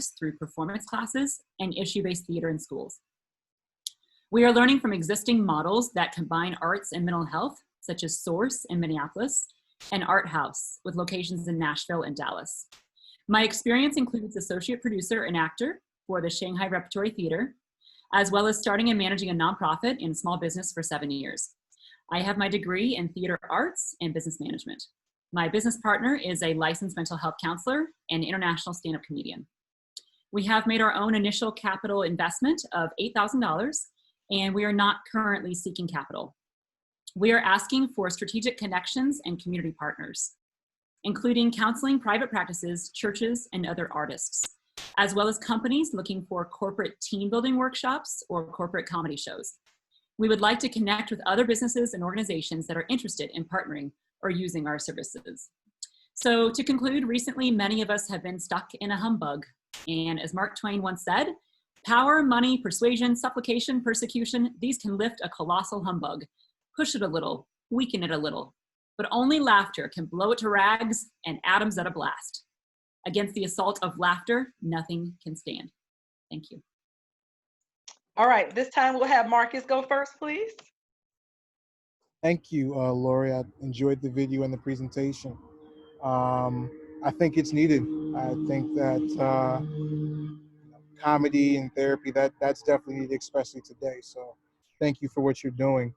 through performance classes and issue-based theater in schools. We are learning from existing models that combine arts and mental health, such as Source in Minneapolis and Art House with locations in Nashville and Dallas. My experience includes associate producer and actor for the Shanghai Repertory Theater, as well as starting and managing a nonprofit and small business for 7 years. I have my degree in theater arts and business management. My business partner is a licensed mental health counselor and international stand-up comedian. We have made our own initial capital investment of $8,000, and we are not currently seeking capital. We are asking for strategic connections and community partners, including counseling, private practices, churches, and other artists, as well as companies looking for corporate team building workshops or corporate comedy shows. We would like to connect with other businesses and organizations that are interested in partnering or using our services. So to conclude, recently, many of us have been stuck in a humbug. And as Mark Twain once said, power, money, persuasion, supplication, persecution, these can lift a colossal humbug, push it a little, weaken it a little, but only laughter can blow it to rags and atoms at a blast. Against the assault of laughter, nothing can stand. Thank you. All right, this time we'll have Marcus go first, please. Thank you, Lori. I enjoyed the video and the presentation. I think it's needed. I think that comedy and therapy, that's definitely needed, especially today. So thank you for what you're doing.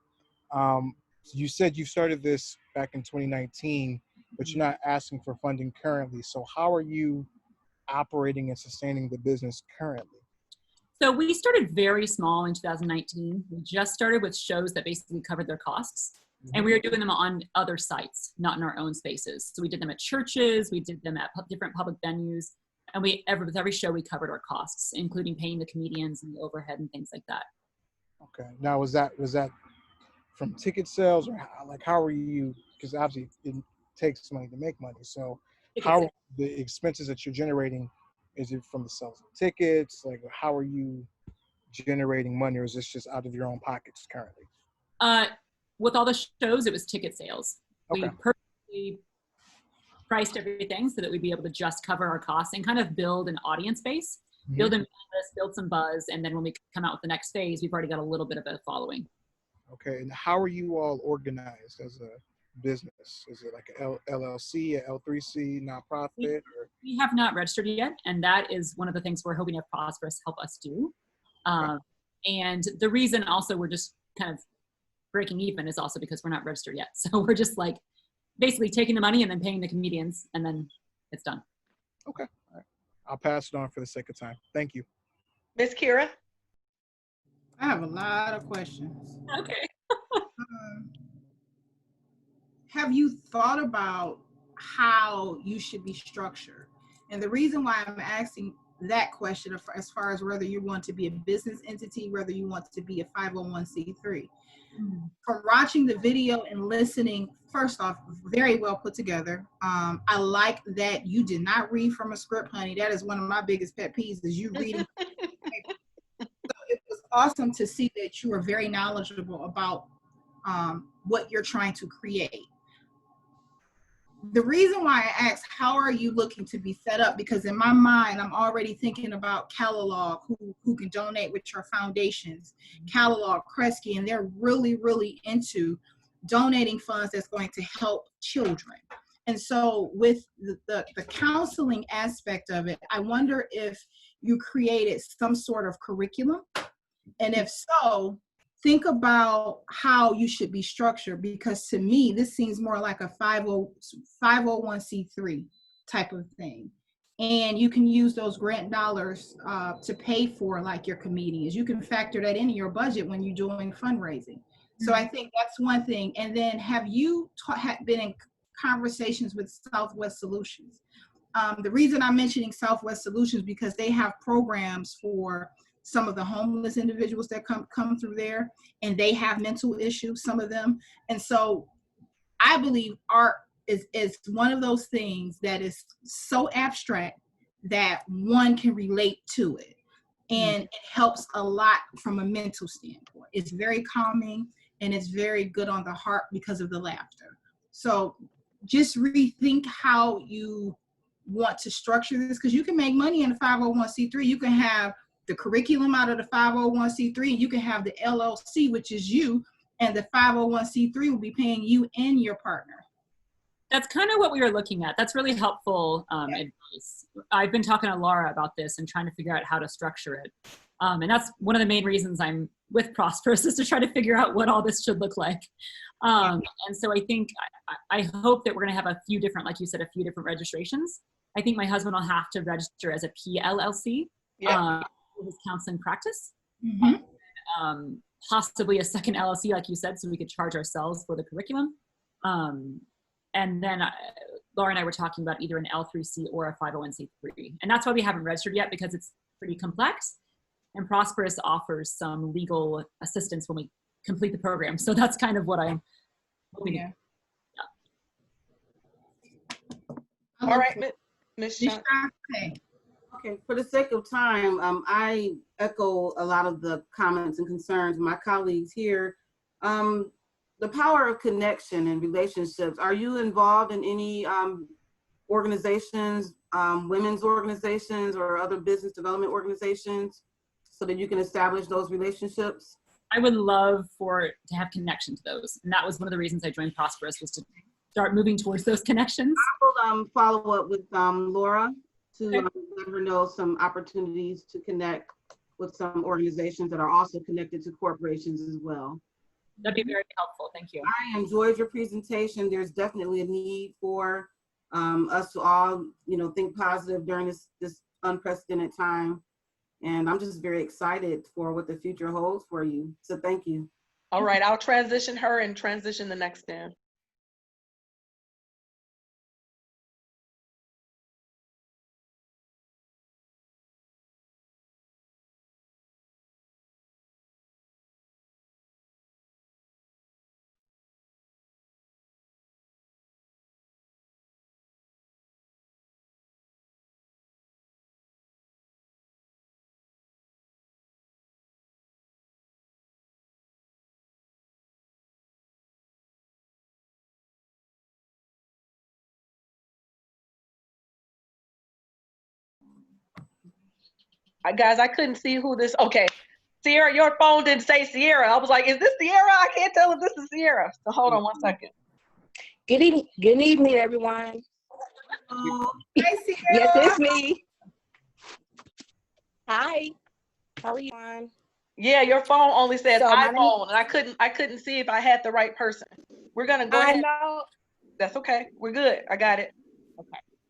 You said you started this back in 2019, but you're not asking for funding currently. So how are you operating and sustaining the business currently? So we started very small in 2019. We just started with shows that basically covered their costs. And we were doing them on other sites, not in our own spaces. So we did them at churches, we did them at different public venues. And with every show, we covered our costs, including paying the comedians and the overhead and things like that. Okay. Now, was that from ticket sales, or how are you, because obviously it takes money to make money. So how are the expenses that you're generating, is it from the sales of tickets? Like, how are you generating money, or is this just out of your own pockets currently? With all the shows, it was ticket sales. Okay. We perfectly priced everything so that we'd be able to just cover our costs and kind of build an audience base, build a list, build some buzz, and then when we come out with the next phase, we've already got a little bit of a following. Okay, and how are you all organized as a business? Is it like a LLC, a L3C, nonprofit? We have not registered yet, and that is one of the things we're hoping to have Prosperous help us do. And the reason also we're just kind of breaking even is also because we're not registered yet. So we're just like basically taking the money and then paying the comedians, and then it's done. Okay, all right. I'll pass it on for the sake of time. Thank you. Miss Kira? I have a lot of questions. Okay. Have you thought about how you should be structured? And the reason why I'm asking that question, as far as whether you want to be a business entity, whether you want to be a 501c3. From watching the video and listening, first off, very well put together. I like that you did not read from a script, honey. That is one of my biggest pet peeves, is you reading. So it was awesome to see that you are very knowledgeable about what you're trying to create. The reason why I asked, how are you looking to be set up? Because in my mind, I'm already thinking about Catalog, who can donate with your foundations, Catalog, Kresge, and they're really, really into donating funds that's going to help children. And so with the counseling aspect of it, I wonder if you created some sort of curriculum. And if so, think about how you should be structured, because to me, this seems more like a 501c3 type of thing. And you can use those grant dollars to pay for like your comedians. You can factor that into your budget when you're doing fundraising. So I think that's one thing. And then have you been in conversations with Southwest Solutions? The reason I'm mentioning Southwest Solutions because they have programs for some of the homeless individuals that come through there, and they have mental issues, some of them. And so I believe art is one of those things that is so abstract that one can relate to it. And it helps a lot from a mental standpoint. It's very calming and it's very good on the heart because of the laughter. So just rethink how you want to structure this, because you can make money in the 501c3. You can have the curriculum out of the 501c3, and you can have the LLC, which is you, and the 501c3 will be paying you and your partner. That's kind of what we were looking at. That's really helpful advice. I've been talking to Laura about this and trying to figure out how to structure it. And that's one of the main reasons I'm with Prosperous, is to try to figure out what all this should look like. And so I think, I hope that we're going to have a few different, like you said, a few different registrations. I think my husband will have to register as a PLLC, his counseling practice. Possibly a second LLC, like you said, so we could charge ourselves for the curriculum. And then Laura and I were talking about either an L3C or a 501c3. And that's why we haven't registered yet, because it's pretty complex. And Prosperous offers some legal assistance when we complete the program. So that's kind of what I'm hoping. Yeah. All right, Ms. Shante. Okay, for the sake of time, I echo a lot of the comments and concerns of my colleagues here. The power of connection and relationships. Are you involved in any organizations, women's organizations or other business development organizations, so that you can establish those relationships? I would love to have connection to those. And that was one of the reasons I joined Prosperous, was to start moving towards those connections. I will follow up with Laura to let her know some opportunities to connect with some organizations that are also connected to corporations as well. That'd be very helpful. Thank you. I enjoyed your presentation. There's definitely a need for us to all, think positive during this unprecedented time. And I'm just very excited for what the future holds for you. So thank you. All right, I'll transition her and transition the next in. Guys, I couldn't see who this, okay. Sierra, your phone didn't say Sierra. I was like, is this Sierra? I can't tell if this is Sierra. So hold on 1 second. Good evening, everyone. Oh, hi, Sierra. Yes, it's me. Hi. How are you? Yeah, your phone only says So, iPhone, and I couldn't see if I had the right person. We're gonna go ahead. I know. That's okay. We're good. I got it.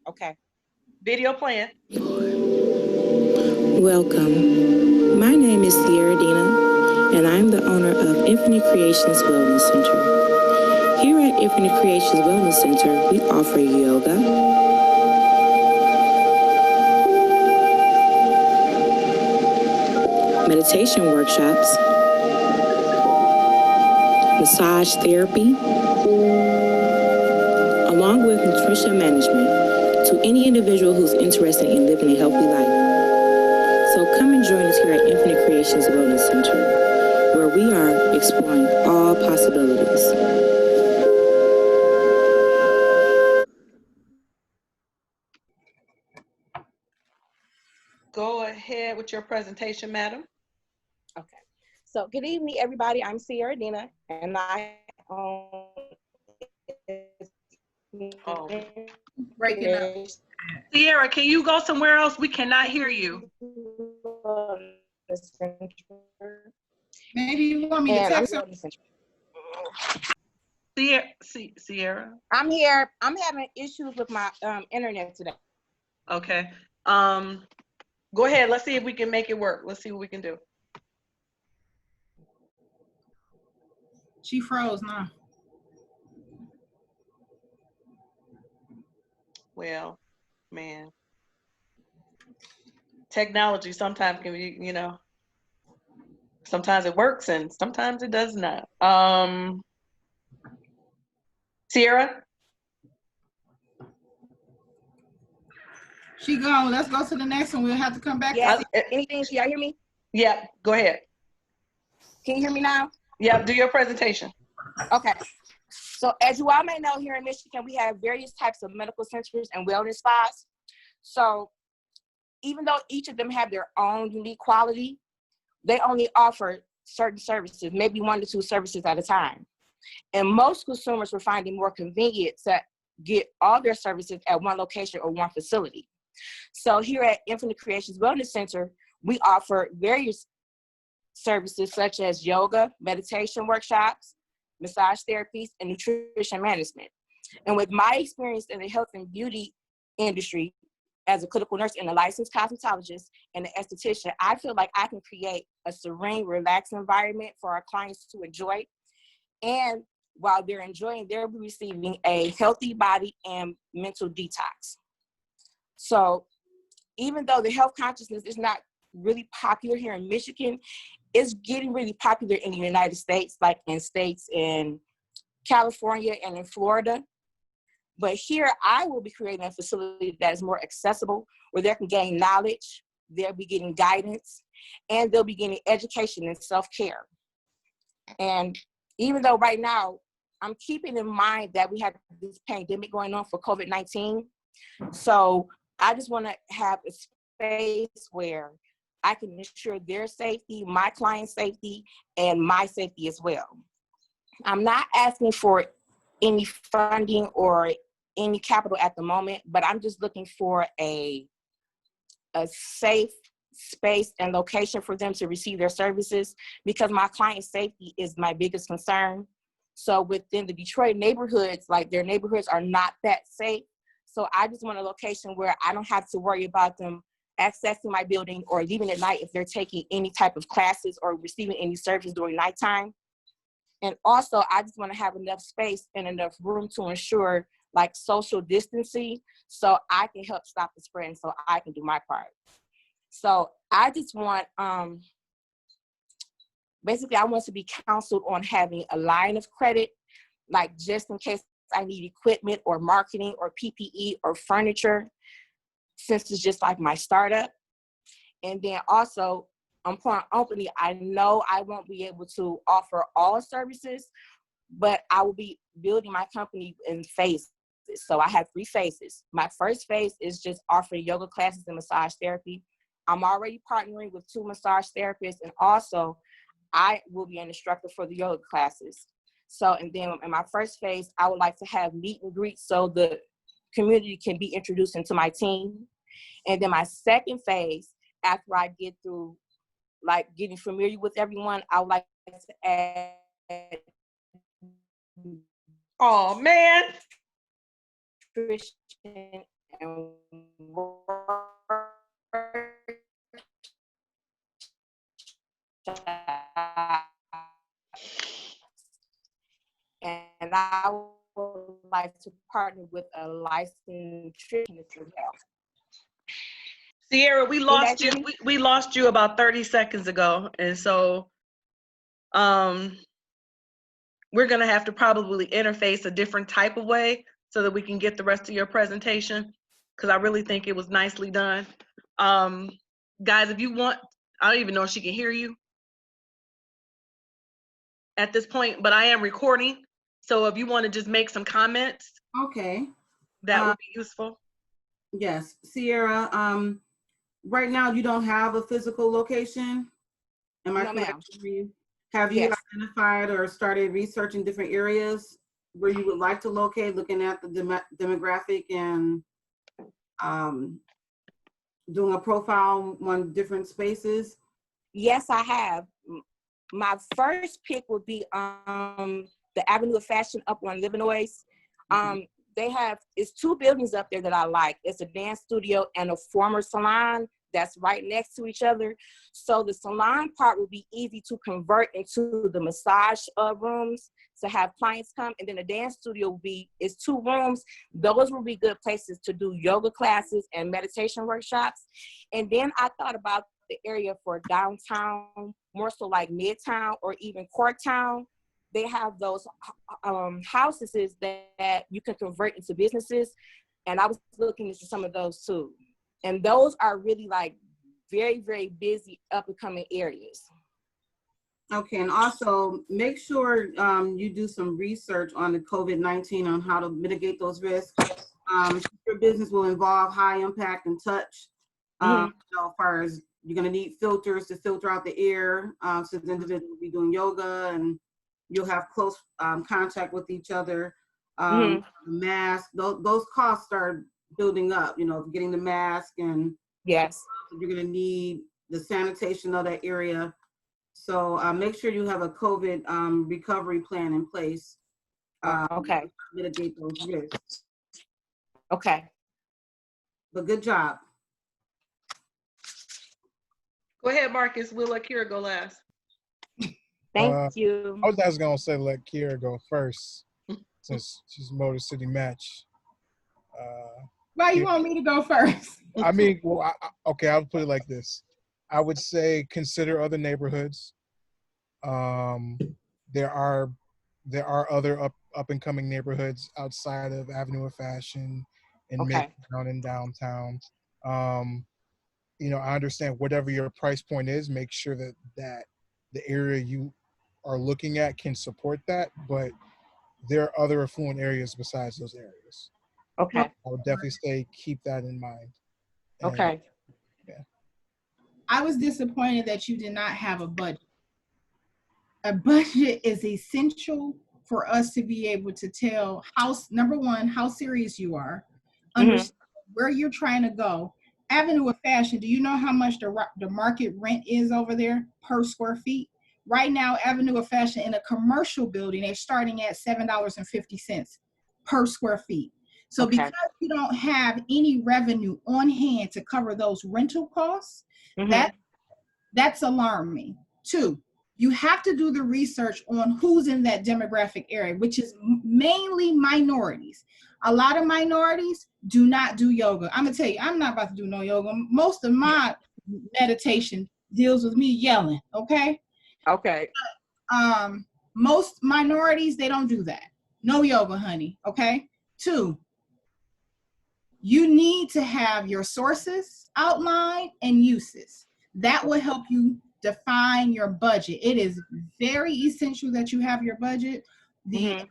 Okay. Video playing. Welcome. My name is Sierra Dina, and I'm the owner of Infinite Creations Wellness Center. Here at Infinite Creations Wellness Center, we offer yoga, meditation workshops, massage therapy, along with nutrition management to any individual who's interested in living a healthy life. So come and join us here at Infinite Creations Wellness Center, where we are exploring all possibilities. Go ahead with your presentation, madam. Okay. So good evening, everybody. I'm Sierra Dina, and I own Breaking up. Sierra, can you go somewhere else? We cannot hear you. Maybe you want me to text her. Sierra. I'm here. I'm having issues with my internet today. Okay. Go ahead. Let's see if we can make it work. Let's see what we can do. She froze now. Well, man. Technology sometimes can be, sometimes it works and sometimes it does not. Sierra? She gone. Let's go to the next one. We'll have to come back. Yeah. Anything? Can y'all hear me? Yeah, go ahead. Can you hear me now? Yeah, do your presentation. Okay. So as you all may know, here in Michigan, we have various types of medical centers and wellness spas. So even though each of them have their own unique quality, they only offer certain services, maybe 1 to 2 services at a time. And most consumers were finding more convenient to get all their services at one location or one facility. So here at Infinite Creations Wellness Center, we offer various services such as yoga, meditation workshops, massage therapies, and nutrition management. And with my experience in the health and beauty industry as a clinical nurse and a licensed cosmetologist and an esthetician, I feel like I can create a serene, relaxed environment for our clients to enjoy. And while they're enjoying, they're receiving a healthy body and mental detox. So even though the health consciousness is not really popular here in Michigan, it's getting really popular in the United States, like in states in California and in Florida. But here I will be creating a facility that is more accessible, where they can gain knowledge, they'll be getting guidance, and they'll be getting education and self-care. And even though right now, I'm keeping in mind that we have this pandemic going on for COVID-19. So I just want to have a space where I can ensure their safety, my client's safety, and my safety as well. I'm not asking for any funding or any capital at the moment, but I'm just looking for a safe space and location for them to receive their services, because my client's safety is my biggest concern. So within the Detroit neighborhoods, like their neighborhoods are not that safe. So I just want a location where I don't have to worry about them accessing my building or leaving at night if they're taking any type of classes or receiving any services during nighttime. And also, I just want to have enough space and enough room to ensure like social distancing so I can help stop the spread and so I can do my part. So I just want, basically I want to be counseled on having a line of credit, like just in case I need equipment or marketing or PPE or furniture, since it's just like my startup. And then also, upon opening, I know I won't be able to offer all services, but I will be building my company in phases. So I have 3 phases. My first phase is just offering yoga classes and massage therapy. I'm already partnering with 2 massage therapists, and also I will be an instructor for the yoga classes. So, and then in my first phase, I would like to have meet and greet so the community can be introduced into my team. And then my second phase, after I get through like getting familiar with everyone, I would like to add. Oh man. Nutrition and and I would like to partner with a licensed nutritionist as well. Sierra, we lost you. We lost you about 30 seconds ago, and so we're gonna have to probably interface a different type of way so that we can get the rest of your presentation, because I really think it was nicely done. Guys, if you want, I don't even know if she can hear you at this point, but I am recording. So if you want to just make some comments, Okay. that would be useful. Yes, Sierra, right now you don't have a physical location? Am I No, correct? ma'am. Have you Yes. identified or started researching different areas where you would like to locate, looking at the demographic and doing a profile on different spaces? Yes, I have. My first pick would be the Avenue of Fashion up on Livernois. They have, it's 2 buildings up there that I like. It's a dance studio and a former salon that's right next to each other. So the salon part would be easy to convert into the massage rooms to have clients come. And then the dance studio will be, it's 2 rooms. Those will be good places to do yoga classes and meditation workshops. And then I thought about the area for downtown, more so like Midtown or even Corktown. They have those houses that you can convert into businesses. And I was looking into some of those too. And those are really like very, very busy up and coming areas. Okay, and also make sure you do some research on the COVID-19 on how to mitigate those risks. Your business will involve high impact and touch. As far as you're going to need filters to filter out the air, so the individual will be doing yoga and you'll have close contact with each other. Mask, those costs start building up, getting the mask, and Yes. you're going to need the sanitation of that area. So make sure you have a COVID recovery plan in place. Okay. To mitigate those risks. Okay. But good job. Go ahead, Marcus. We'll let Kira go last. Thank you. I was just gonna say let Kira go first, since she's Motor City Match. Why you want me to go first? I mean, well, okay, I'll put it like this. I would say consider other neighborhoods. There are other up and coming neighborhoods outside of Avenue of Fashion in Midtown and downtown. I understand whatever your price point is, make sure that the area you are looking at can support that, but there are other affluent areas besides those areas. Okay. I would definitely say keep that in mind. Okay. Yeah. I was disappointed that you did not have a budget. A budget is essential for us to be able to tell number one, how serious you are, understand where you're trying to go. Avenue of Fashion, do you know how much the market rent is over there per square feet? Right now, Avenue of Fashion in a commercial building, they're starting at $7.50 per square feet. So because you don't have any revenue on hand to cover those rental costs, that's alarming. 2, you have to do the research on who's in that demographic area, which is mainly minorities. A lot of minorities do not do yoga. I'm gonna tell you, I'm not about to do no yoga. Most of my meditation deals with me yelling, okay? Okay. Most minorities, they don't do that. No yoga, honey, okay? 2, you need to have your sources outlined and uses. That will help you define your budget. It is very essential that you have your budget. The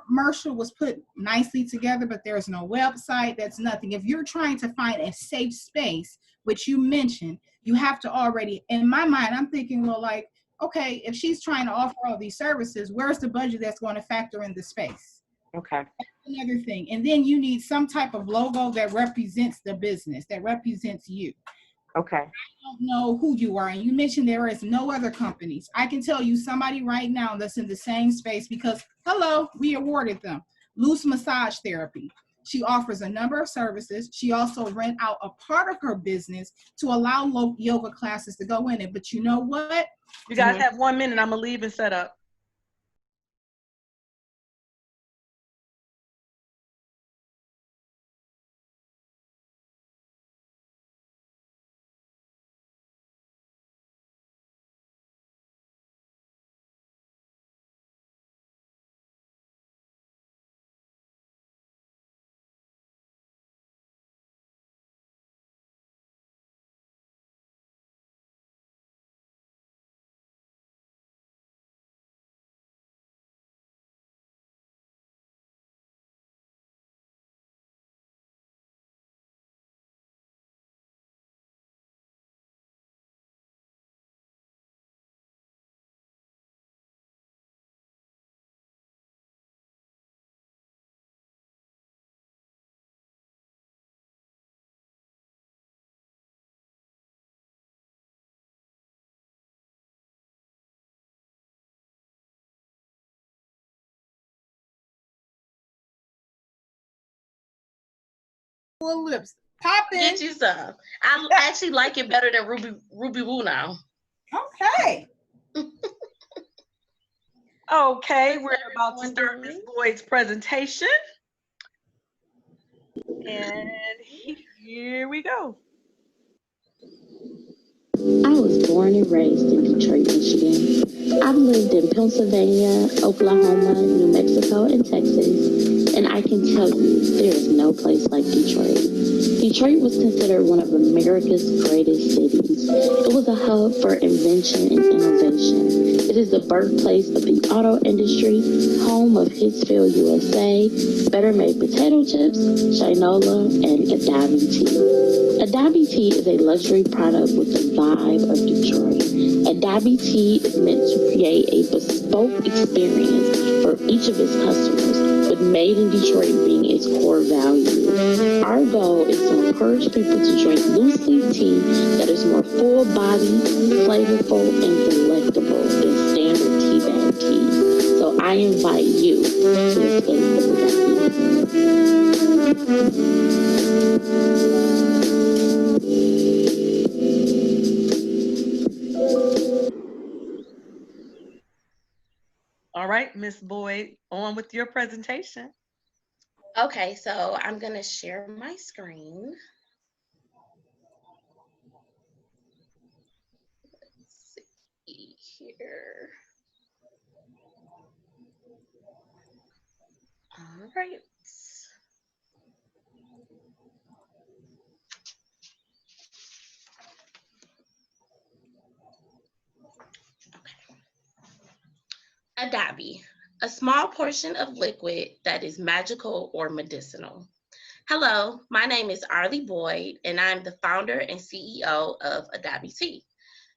commercial was put nicely together, but there's no website. That's nothing. If you're trying to find a safe space, which you mentioned, you have to already, in my mind, I'm thinking, well, like, okay, if she's trying to offer all these services, where's the budget that's going to factor in the space? Okay. That's another thing. And then you need some type of logo that represents the business, that represents you. Okay. I don't know who you are. And you mentioned there is no other companies. I can tell you somebody right now that's in the same space because, hello, we awarded them. Loose Massage Therapy. She offers a number of services. She also rent out a part of her business to allow yoga classes to go in it. But you know what? You guys have 1 minute. I'm going to leave and set up. Full lips. Pop in. Get you some. I actually like it better than Ruby Woo now. Okay. Okay, we're about to start Ms. Boyd's presentation. And here we go. I was born and raised in Detroit, Michigan. I've lived in Pennsylvania, Oklahoma, New Mexico, and Texas, and I can tell you there is no place like Detroit. Detroit was considered one of America's greatest cities. It was a hub for invention and innovation. It is the birthplace of the auto industry, home of Hitsville, USA, Better Made Potato Chips, Shinola, and Adabi Tea. Adabi Tea is a luxury product with the vibe of Detroit. Adabi Tea is meant to create a bespoke experience for each of its customers, with Made in Detroit being its core value. Our goal is to encourage people to drink loose leaf tea that is more full-bodied, flavorful, and delectable than standard tea bag tea. So I invite you to escape All right, Miss Boyd, on with your presentation. Okay, so I'm gonna share my screen. Let's see here. All right. Adabi, a small portion of liquid that is magical or medicinal. Hello, my name is Arlie Boyd, and I'm the founder and CEO of Adabi Tea.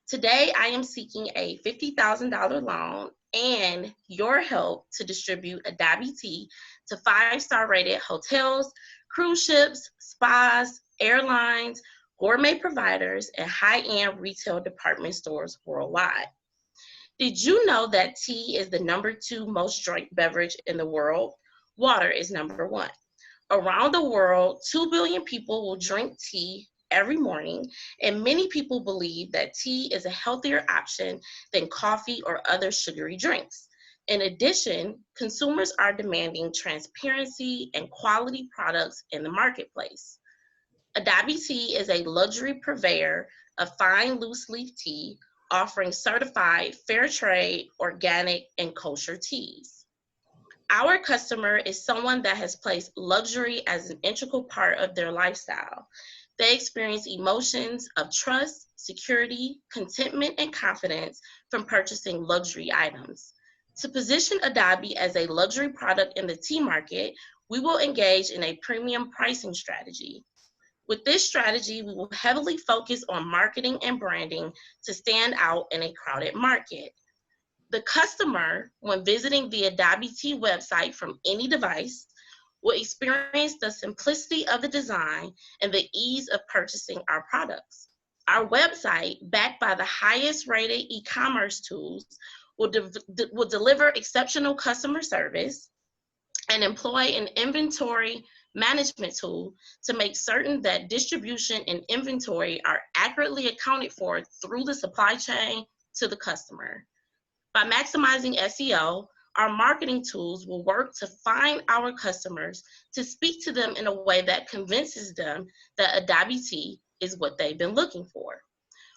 Today, I am seeking a $50,000 loan and your help to distribute Adabi Tea to 5-star rated hotels, cruise ships, spas, airlines, gourmet providers, and high-end retail department stores worldwide. Did you know that tea is the #2 most drank beverage in the world? Water is #1. Around the world, 2 billion people will drink tea every morning, and many people believe that tea is a healthier option than coffee or other sugary drinks. In addition, consumers are demanding transparency and quality products in the marketplace. Adabi Tea is a luxury purveyor of fine loose leaf tea, offering certified fair trade, organic, and kosher teas. Our customer is someone that has placed luxury as an integral part of their lifestyle. They experience emotions of trust, security, contentment, and confidence from purchasing luxury items. To position Adabi as a luxury product in the tea market, we will engage in a premium pricing strategy. With this strategy, we will heavily focus on marketing and branding to stand out in a crowded market. The customer, when visiting the Adabi Tea website from any device, will experience the simplicity of the design and the ease of purchasing our products. Our website, backed by the highest rated e-commerce tools, will deliver exceptional customer service and employ an inventory management tool to make certain that distribution and inventory are accurately accounted for through the supply chain to the customer. By maximizing SEO, our marketing tools will work to find our customers, to speak to them in a way that convinces them that Adabi Tea is what they've been looking for.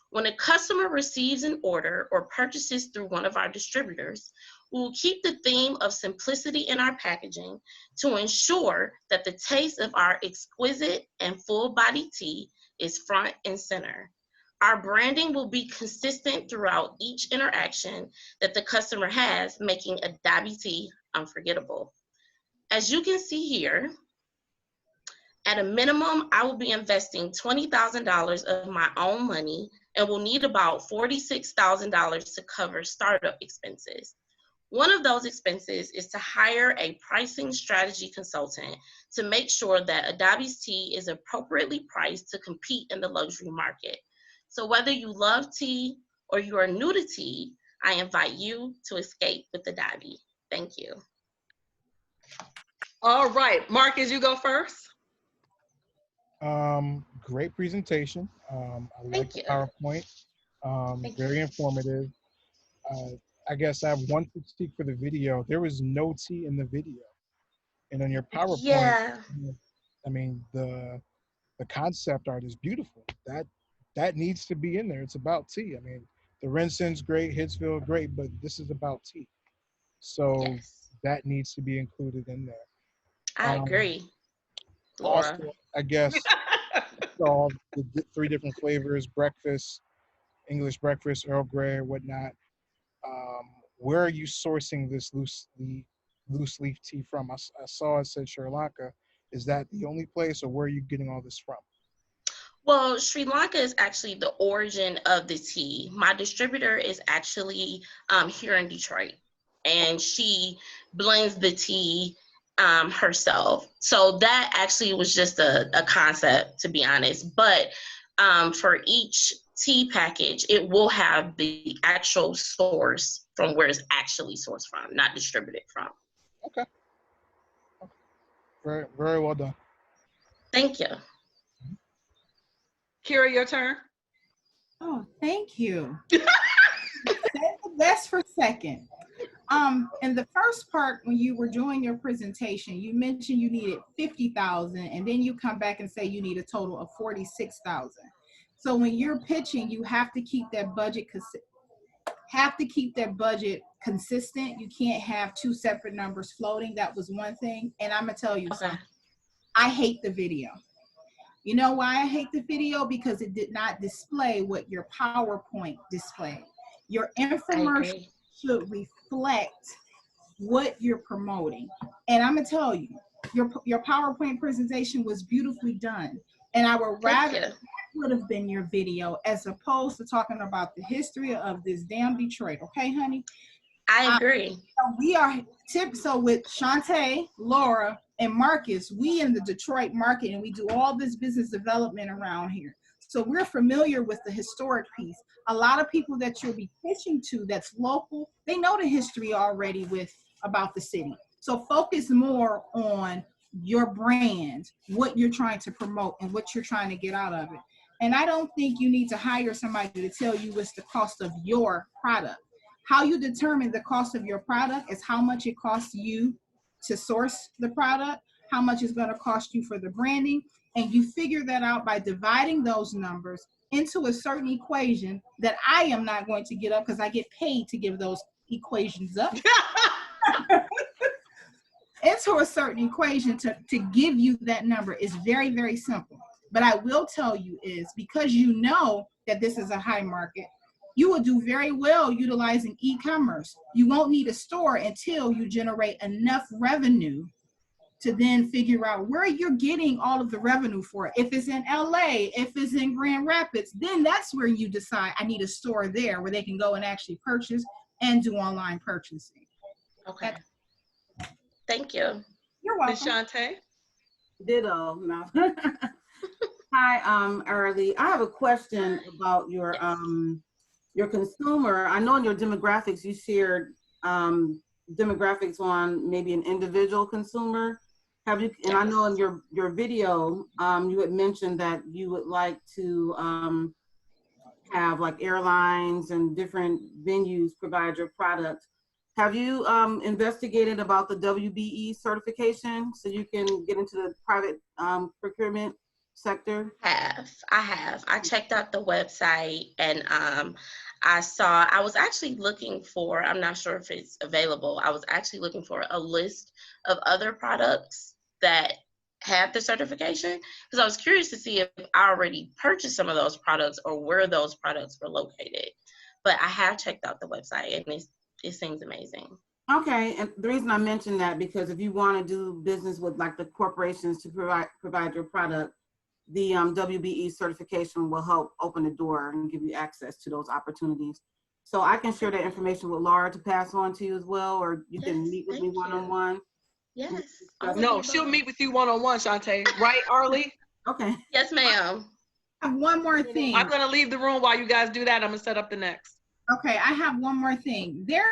When a customer receives an order or purchases through one of our distributors, we will keep the theme of simplicity in our packaging to ensure that the taste of our exquisite and full-bodied tea is front and center. Our branding will be consistent throughout each interaction that the customer has, making Adabi Tea unforgettable. As you can see here, at a minimum, I will be investing $20,000 of my own money and will need about $46,000 to cover startup expenses. One of those expenses is to hire a pricing strategy consultant to make sure that Adabi's tea is appropriately priced to compete in the luxury market. So whether you love tea or you are new to tea, I invite you to escape with Adabi. Thank you. All right, Marcus, you go first. Great presentation. I like the PowerPoint. Very informative. I guess I have one critique for the video. There was no tea in the video, and on your PowerPoint, Yeah. I mean the concept art is beautiful. That needs to be in there. It's about tea. I mean, the Rinson's great, Hitsville great, but this is about tea, so Yes. that needs to be included in there. I agree, Laura. Also, I guess all the 3 different flavors: breakfast, English breakfast, Earl Grey, or whatnot. Where are you sourcing this loose leaf tea from? I saw it said Sri Lanka. Is that the only place, or where are you getting all this from? Well, Sri Lanka is actually the origin of the tea. My distributor is actually here in Detroit, and she blends the tea herself. So that actually was just a concept, to be honest. But for each tea package, it will have the actual source from where it's actually sourced from, not distributed from. Okay. Very, very well done. Thank you. Kira, your turn. Oh, thank you. Save the best for second. In the first part, when you were doing your presentation, you mentioned you needed 50,000, and then you come back and say you need a total of 46,000. So when you're pitching, you have to keep that budget consistent. You can't have two separate numbers floating. That was one thing. And I'm gonna tell you Okay. something. I hate the video. You know why I hate the video? Because it did not display what your PowerPoint displayed. Your infomercial should reflect what you're promoting. And I'm gonna tell you, your PowerPoint presentation was beautifully done. And I would rather that would have been your video as opposed to talking about the history of this damn Detroit. Okay, honey? I agree. So we are so with Shantae, Laura, and Marcus, we in the Detroit market, and we do all this business development around here. So we're familiar with the historic piece. A lot of people that you'll be pitching to that's local, they know the history already about the city. So focus more on your brand, what you're trying to promote, and what you're trying to get out of it. And I don't think you need to hire somebody to tell you what's the cost of your product. How you determine the cost of your product is how much it costs you to source the product, how much it's going to cost you for the branding, and you figure that out by dividing those numbers into a certain equation that I am not going to get up because I get paid to give those equations up. Into a certain equation to give you that number is very, very simple. But I will tell you is because you know that this is a high market, you will do very well utilizing e-commerce. You won't need a store until you generate enough revenue to then figure out where you're getting all of the revenue for it. If it's in LA, if it's in Grand Rapids, then that's where you decide I need a store there where they can go and actually purchase and do online purchasing. Okay. Thank you. You're welcome. Ms. Shantae. Ditto. No. Hi, Early. I have a question about your consumer. I know in your demographics you shared demographics on maybe an individual consumer. Have you? And I know in your video you had mentioned that you would like to have like airlines and different venues provide your product. Have you investigated about the WBE certification so you can get into the private procurement sector? I have. I checked out the website and I was actually looking for, I'm not sure if it's available, I was actually looking for a list of other products that had the certification because I was curious to see if I already purchased some of those products or where those products were located. But I have checked out the website and it seems amazing. Okay, and the reason I mentioned that because if you want to do business with like the corporations to provide your product, the WBE certification will help open the door and give you access to those opportunities. So I can share that information with Laura to pass on to you as well, or you can meet with me one-on-one. Yes. No, she'll meet with you one-on-one, Shantae. Right, Arlie? Okay. Yes, ma'am. I have one more thing. I'm gonna leave the room while you guys do that. I'm gonna set up the next. Okay, I have one more thing. There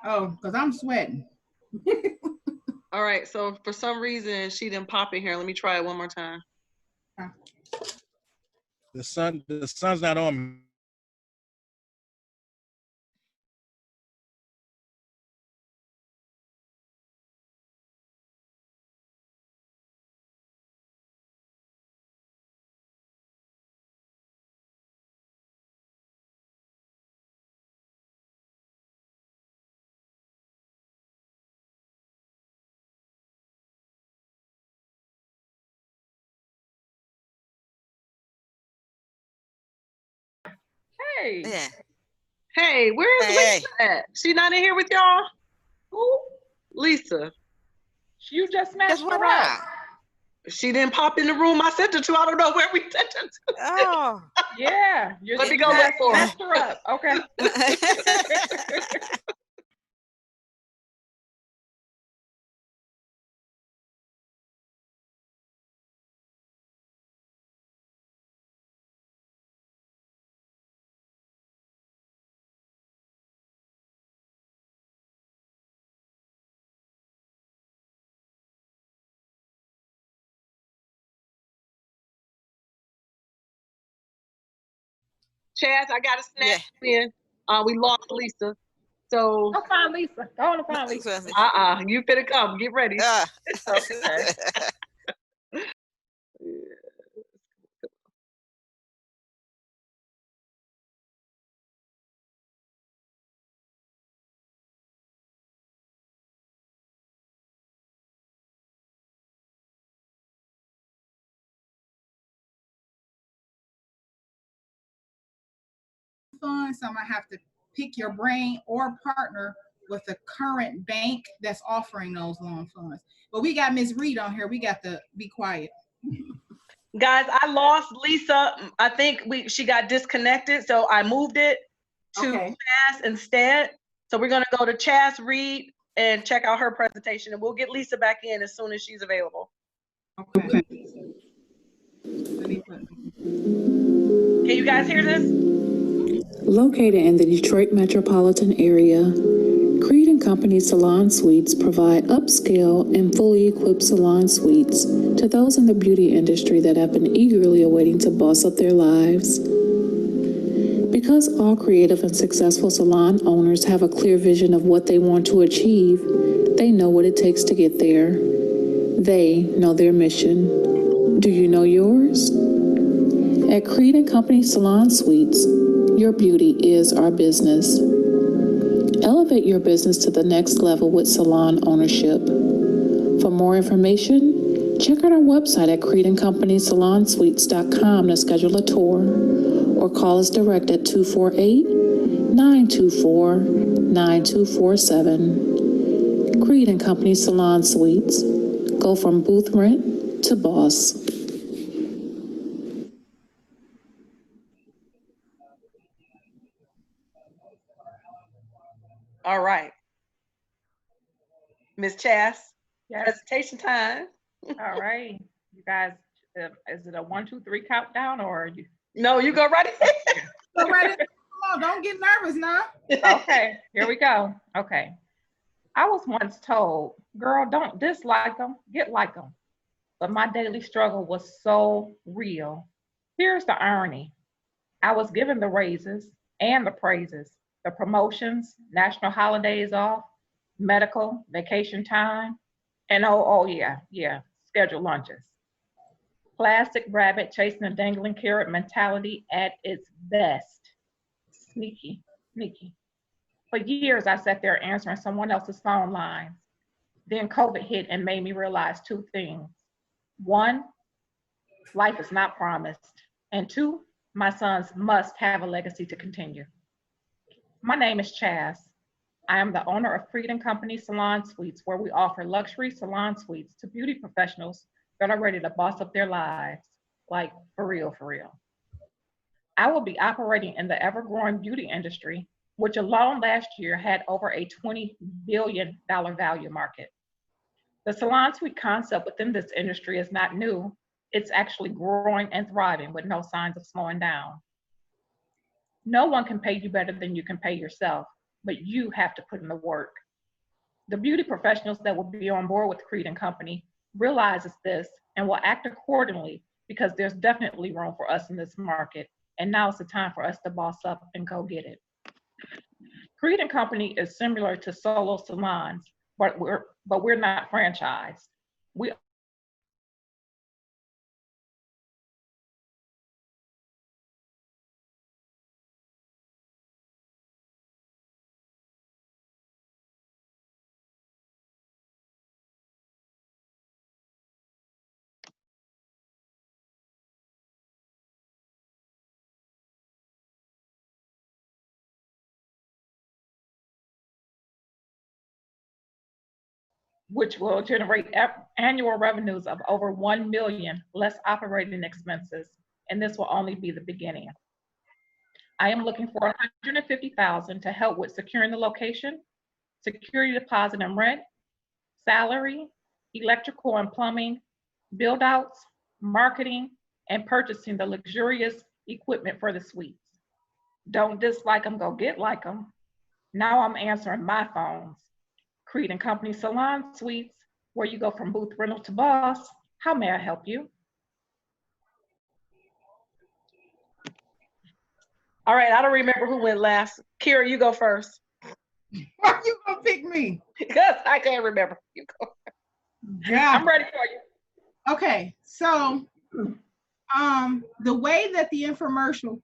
Oh, because I'm sweating. All right, so for some reason she didn't pop in here. Let me try it one more time. The sun's not on. Hey. Yeah. Hey, where is Hey. Lisa at? She not in here with y'all? Who? Lisa. You just smashed Just her went up. out. She didn't pop in the room I sent her to. I don't know where we sent her to. Oh. Yeah. You Let me just go look for her. smashed her up. Okay. Chaz, I got to snap Yeah. you in. We lost Lisa. So, Go find Lisa. Go on and find Lisa. you finna come. Get ready. Okay. Fund, so I'm gonna have to pick your brain or partner with the current bank that's offering those loan funds. But we got Ms. Reed on here. We got to be quiet. Guys, I lost Lisa. I think she got disconnected, so I moved it to Chaz instead. So we're gonna go to Chaz Reed and check out her presentation, and we'll get Lisa back in as soon as she's available. Okay. Can you guys hear this? Located in the Detroit metropolitan area, Creed & Company Salon Suites provide upscale and fully equipped salon suites to those in the beauty industry that have been eagerly awaiting to boss up their lives. Because all creative and successful salon owners have a clear vision of what they want to achieve, they know what it takes to get there. They know their mission. Do you know yours? At Creed & Company Salon Suites, your beauty is our business. Elevate your business to the next level with salon ownership. For more information, check out our website at creedandcompanysalonsuites.com to schedule a tour, or call us direct at 248-924-9247. Creed & Company Salon Suites. Go from booth rent to boss. All right. Ms. Chaz, Yes. presentation time. All right. You guys, is it a 1, 2, 3 countdown or you? No, you go right ahead. Go right ahead. Come on, don't get nervous now. Okay, here we go. Okay. I was once told, girl, don't dislike them, get like them. But my daily struggle was so real. Here's the irony. I was given the raises and the praises, the promotions, national holidays off, medical, vacation time, and oh yeah, scheduled lunches. Plastic rabbit chasing a dangling carrot mentality at its best. Sneaky. For years, I sat there answering someone else's phone lines. Then COVID hit and made me realize 2 things. 1, life is not promised. And 2, my sons must have a legacy to continue. My name is Chaz. I am the owner of Creed & Company Salon Suites, where we offer luxury salon suites to beauty professionals that are ready to boss up their lives. Like, for real. I will be operating in the ever-growing beauty industry, which alone last year had over a $20 billion value market. The salon suite concept within this industry is not new. It's actually growing and thriving with no signs of slowing down. No one can pay you better than you can pay yourself. but you have to put in the work. The beauty professionals that will be on board with Creed & Company realizes this and will act accordingly, because there's definitely room for us in this market. And now it's the time for us to boss up and go get it. Creed & Company is similar to solo salons, but we're not franchised. Which will generate annual revenues of over 1 million, less operating expenses, and this will only be the beginning. I am looking for $150,000 to help with securing the location, security deposit and rent, salary, electrical and plumbing, build outs, marketing, and purchasing the luxurious equipment for the suites. Don't dislike them, go get like them. Now I'm answering my phones. Creed & Company Salon Suites, where you go from booth rental to boss. How may I help you? All right, I don't remember who went last. Kira, you go first. Why you gonna pick me? Because I can't remember. You go. Yeah. I'm ready for you. Okay, so the way that the infomercial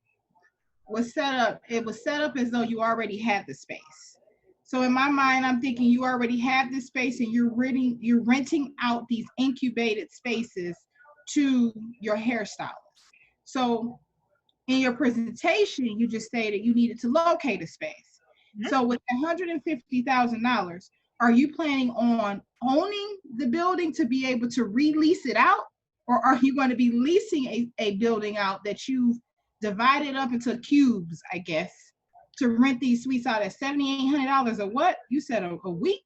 was set up, it was set up as though you already had the space. So in my mind, I'm thinking you already have this space and you're renting out these incubated spaces to your hairstylist. So in your presentation, you just stated you needed to locate a space. Mm-hmm. So with $150,000, are you planning on owning the building to be able to release it out? Or are you going to be leasing a building out that you've divided up into cubes, I guess, to rent these suites out at $7,800 a what? You said a week?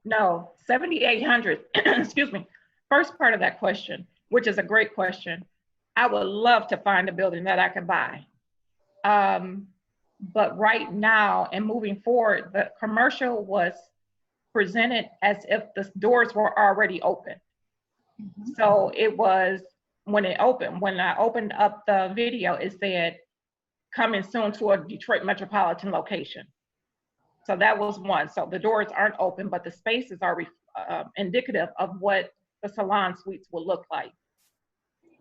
No, $7,800. Excuse me. First part of that question, which is a great question. I would love to find a building that I could buy. But right now and moving forward, the commercial was presented as if the doors were already open. Mm-hmm. So it was, when I opened up the video, it said, coming soon to a Detroit metropolitan location. So that was one. So the doors aren't open, but the spaces are indicative of what the salon suites will look like.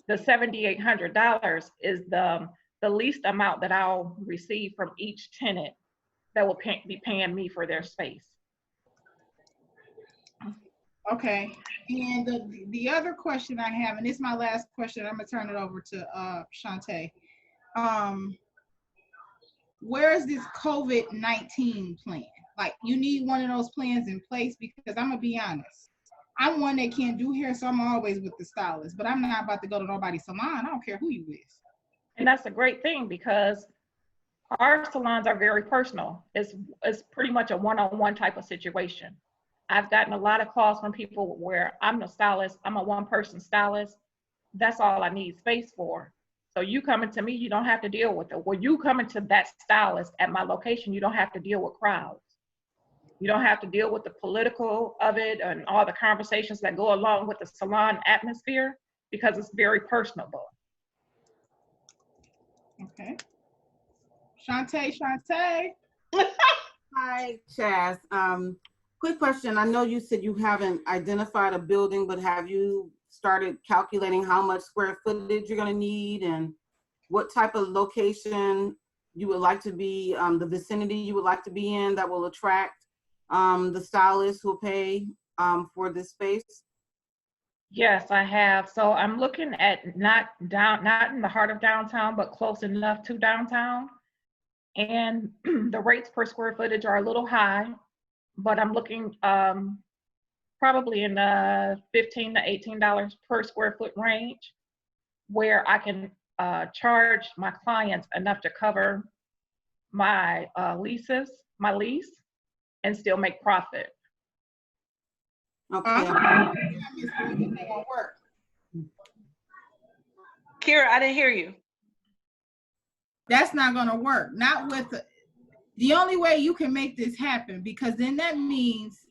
The $7,800 is the least amount that I'll receive from each tenant that will be paying me for their space. Okay, and the other question I have, and this is my last question, I'm gonna turn it over to Shantae. Where is this COVID-19 plan? Like, you need one of those plans in place, because I'm gonna be honest. I'm one that can't do hair, so I'm always with the stylist, but I'm not about to go to nobody's salon. I don't care who you is. And that's a great thing, because our salons are very personal. It's pretty much a one-on-one type of situation. I've gotten a lot of calls from people where I'm the stylist, I'm a one-person stylist. That's all I need space for. So you coming to me, you don't have to deal with it. When you coming to that stylist at my location, you don't have to deal with crowds. You don't have to deal with the political of it and all the conversations that go along with the salon atmosphere, because it's very personable. Okay. Shantae. Hi, Chaz. Quick question. I know you said you haven't identified a building, but have you started calculating how much square footage you're going to need and what type of location you would like to be, the vicinity you would like to be in that will attract the stylists who will pay for this space? Yes, I have. So I'm looking at not in the heart of downtown, but close enough to downtown. And the rates per square footage are a little high, but I'm looking probably in the $15 to $18 per square foot range, where I can charge my clients enough to cover my lease, and still make profit. Okay. Kira, I didn't hear you. That's not gonna work. Not with The only way you can make this happen, because then that means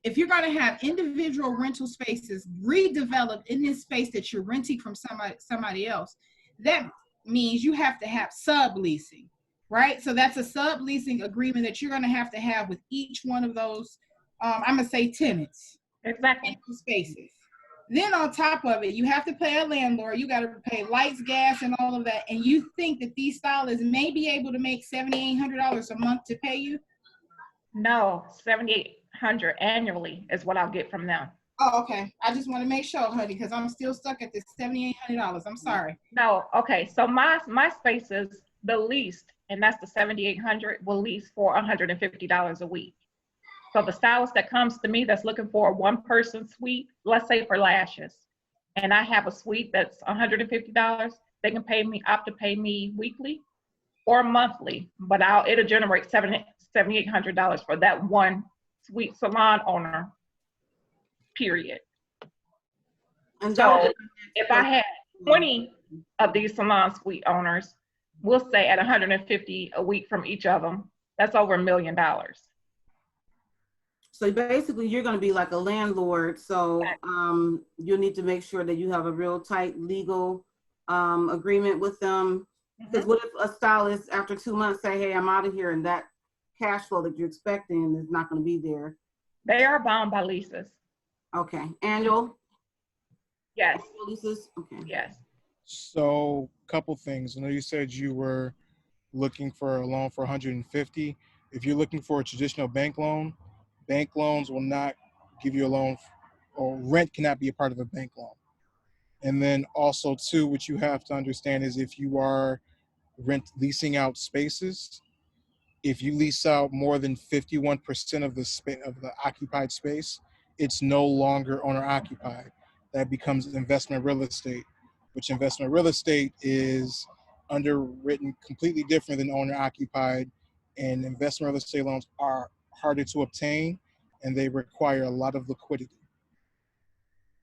if you're going to have individual rental spaces redeveloped in this space that you're renting from somebody else, that means you have to have subleasing, right? So that's a subleasing agreement that you're going to have with each one of those, I'm going to say tenants. Exactly. Spaces. Then on top of it, you have to pay a landlord. You got to pay lights, gas, and all of that. And you think that these stylists may be able to make $7,800 a month to pay you? No, $7,800 annually is what I'll get from them. Oh, okay. I just want to make sure, honey, because I'm still stuck at this $7,800. I'm sorry. No, okay. So my space is the least, and that's the $7,800 will lease for $150 a week. So the stylist that comes to me that's looking for a one-person suite, let's say for lashes, and I have a suite that's $150, they can opt to pay me weekly or monthly, but it'll generate $7,800 for that one suite salon owner, period. And so if I had 20 of these salon suite owners, we'll say at $150 a week from each of them, that's over $1 million. So basically, you're going to be like a landlord. So you'll need to make sure that you have a real tight legal agreement with them. Because what if a stylist after 2 months say, "Hey, I'm out of here," and that cash flow that you're expecting is not going to be there? They are bound by leases. Okay, annual. Yes. Annual leases. Okay. Yes. So, couple things. I know you said you were looking for a loan for 150. If you're looking for a traditional bank loans will not give you a loan, or rent cannot be a part of a bank loan. And then also too, what you have to understand is if you are leasing out spaces, if you lease out more than 51% of the occupied space, it's no longer owner occupied. That becomes investment real estate, which investment real estate is underwritten completely different than owner occupied, and investment real estate loans are harder to obtain and they require a lot of liquidity.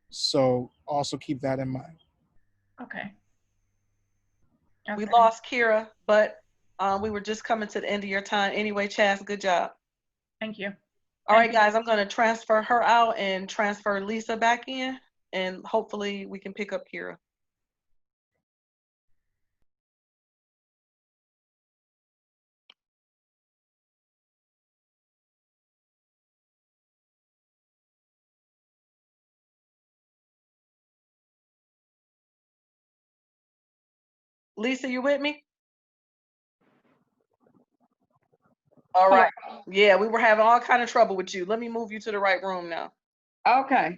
So also keep that in mind. Okay. We lost Kira, but we were just coming to the end of your time. Anyway, Chaz, good job. Thank you. All right, guys, I'm going to transfer her out and transfer Lisa back in, and hopefully we can pick up Kira. Lisa, you with me? All right. Yeah, we were having all kind of trouble with you. Let me move you to the right room now. Okay.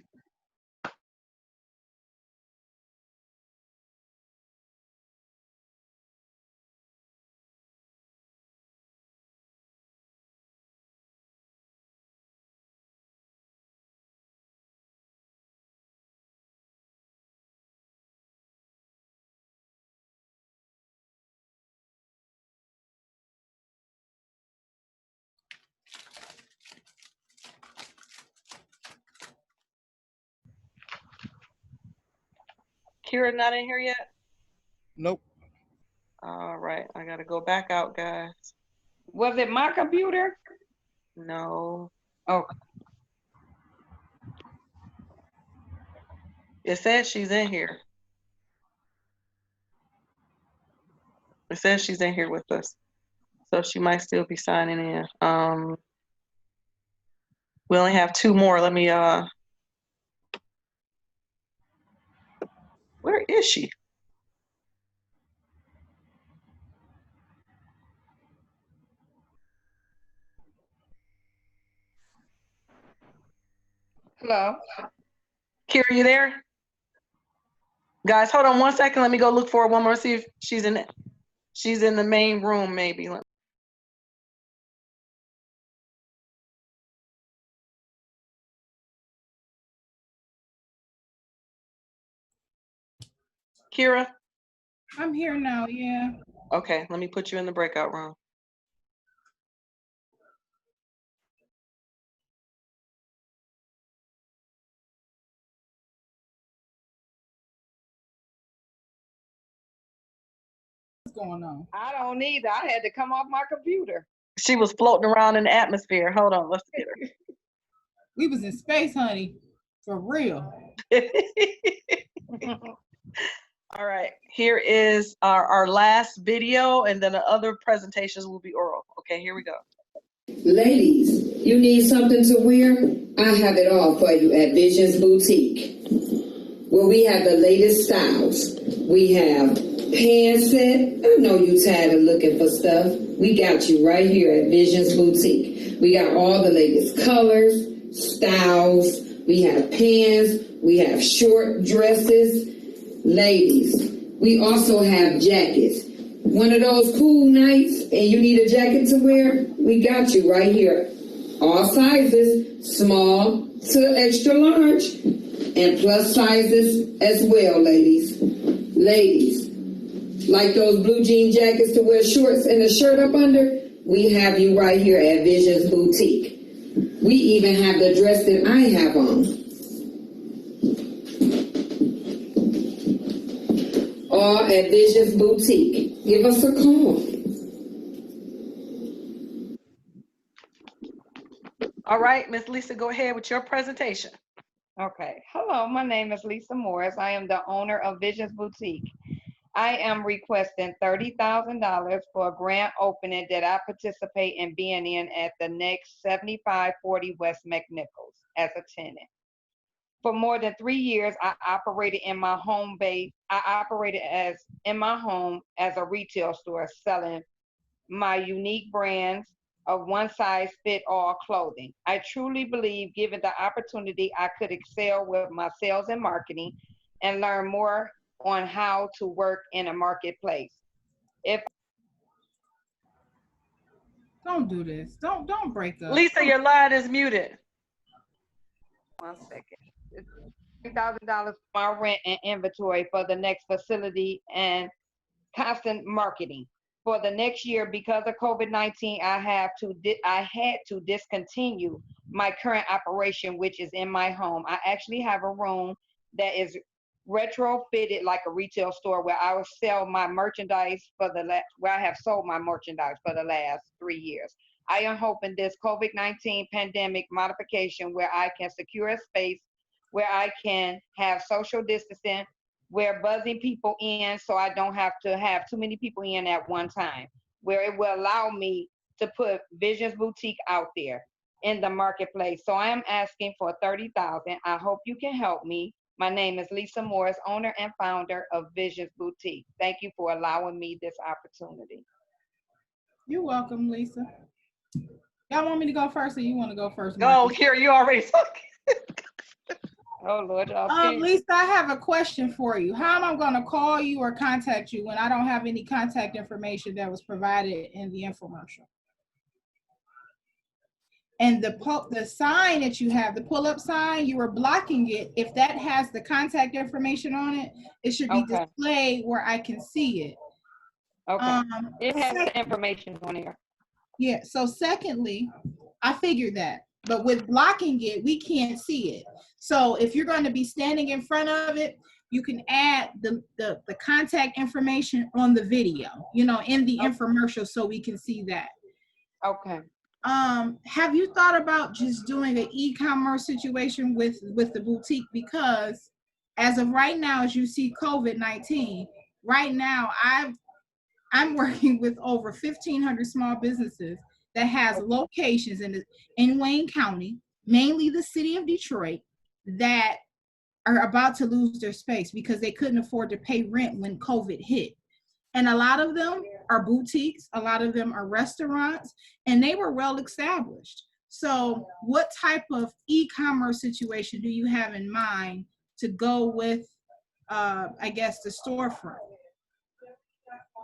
Kira not in here yet? Nope. All right, I gotta go back out, guys. Was it my computer? No. Okay. It says she's in here. It says she's in here with us. So she might still be signing in. We only have 2 more. Let me where is she? Hello. Kira, you there? Guys, hold on 1 second. Let me go look for her one more, see if she's in the main room, maybe. Kira? I'm here now, yeah. Okay, let me put you in the breakout room. What's going on? I don't either. I had to come off my computer. She was floating around in the atmosphere. Hold on, let's get her. We was in space, honey, for real. All right, here is our last video, and then the other presentations will be oral. Okay, here we go. Ladies, you need something to wear? I have it all for you at Visions Boutique, where we have the latest styles. We have pants set. I know you tired of looking for stuff. We got you right here at Visions Boutique. We got all the latest colors, styles. We have pants. We have short dresses. Ladies, we also have jackets. One of those cool nights and you need a jacket to wear? We got you right here. All sizes, small to extra large, and plus sizes as well, ladies. Ladies, like those blue jean jackets to wear shorts and a shirt up under? We have you right here at Visions Boutique. We even have the dress that I have on. All at Visions Boutique. Give us a call. All right, Miss Lisa, go ahead with your presentation. Okay. Hello, my name is Lisa Morris. I am the owner of Visions Boutique. I am requesting $30,000 for a grand opening that I participate in being in at the next 7540 West McNichols as a tenant. For more than 3 years, I operated in my home base. I operated in my home as a retail store selling my unique brands of one-size-fit-all clothing. I truly believe, given the opportunity, I could excel with my sales and marketing and learn more on how to work in a marketplace. Don't do this. Don't break up. Lisa, your line is muted. 1 second. $3,000 for my rent and inventory for the next facility and constant marketing. For the next year, because of COVID-19, I had to discontinue my current operation, which is in my home. I actually have a room that is retrofitted like a retail store where I will sell my merchandise where I have sold my merchandise for the last 3 years. I am hoping this COVID-19 pandemic modification where I can secure a space where I can have social distancing, where buzzing people in so I don't have to have too many people in at one time, where it will allow me to put Visions Boutique out there in the marketplace. So I am asking for $30,000. I hope you can help me. My name is Lisa Morris, owner and founder of Visions Boutique. Thank you for allowing me this opportunity. You're welcome, Lisa. Y'all want me to go first or you want to go first? Go, Kira, you already talking. Oh, Lord. Okay. Lisa, I have a question for you. How am I going to call you or contact you when I don't have any contact information that was provided in the infomercial? And the sign that you have, the pull-up sign, you were blocking it. If that has the contact information on it, it should be displayed where I can see it. Okay. It has the information on here. Yeah. So secondly, I figured that. But with blocking it, we can't see it. So if you're going to be standing in front of it, you can add the contact information on the video, in the infomercial so we can see that. Okay. Have you thought about just doing an e-commerce situation with the boutique? Because as of right now, as you see COVID-19, right now I'm working with over 1,500 small businesses that has locations in Wayne County, mainly the city of Detroit, that are about to lose their space because they couldn't afford to pay rent when COVID hit. And a lot of them are boutiques, a lot of them are restaurants, and they were well established. So what type of e-commerce situation do you have in mind to go with, I guess, the storefront?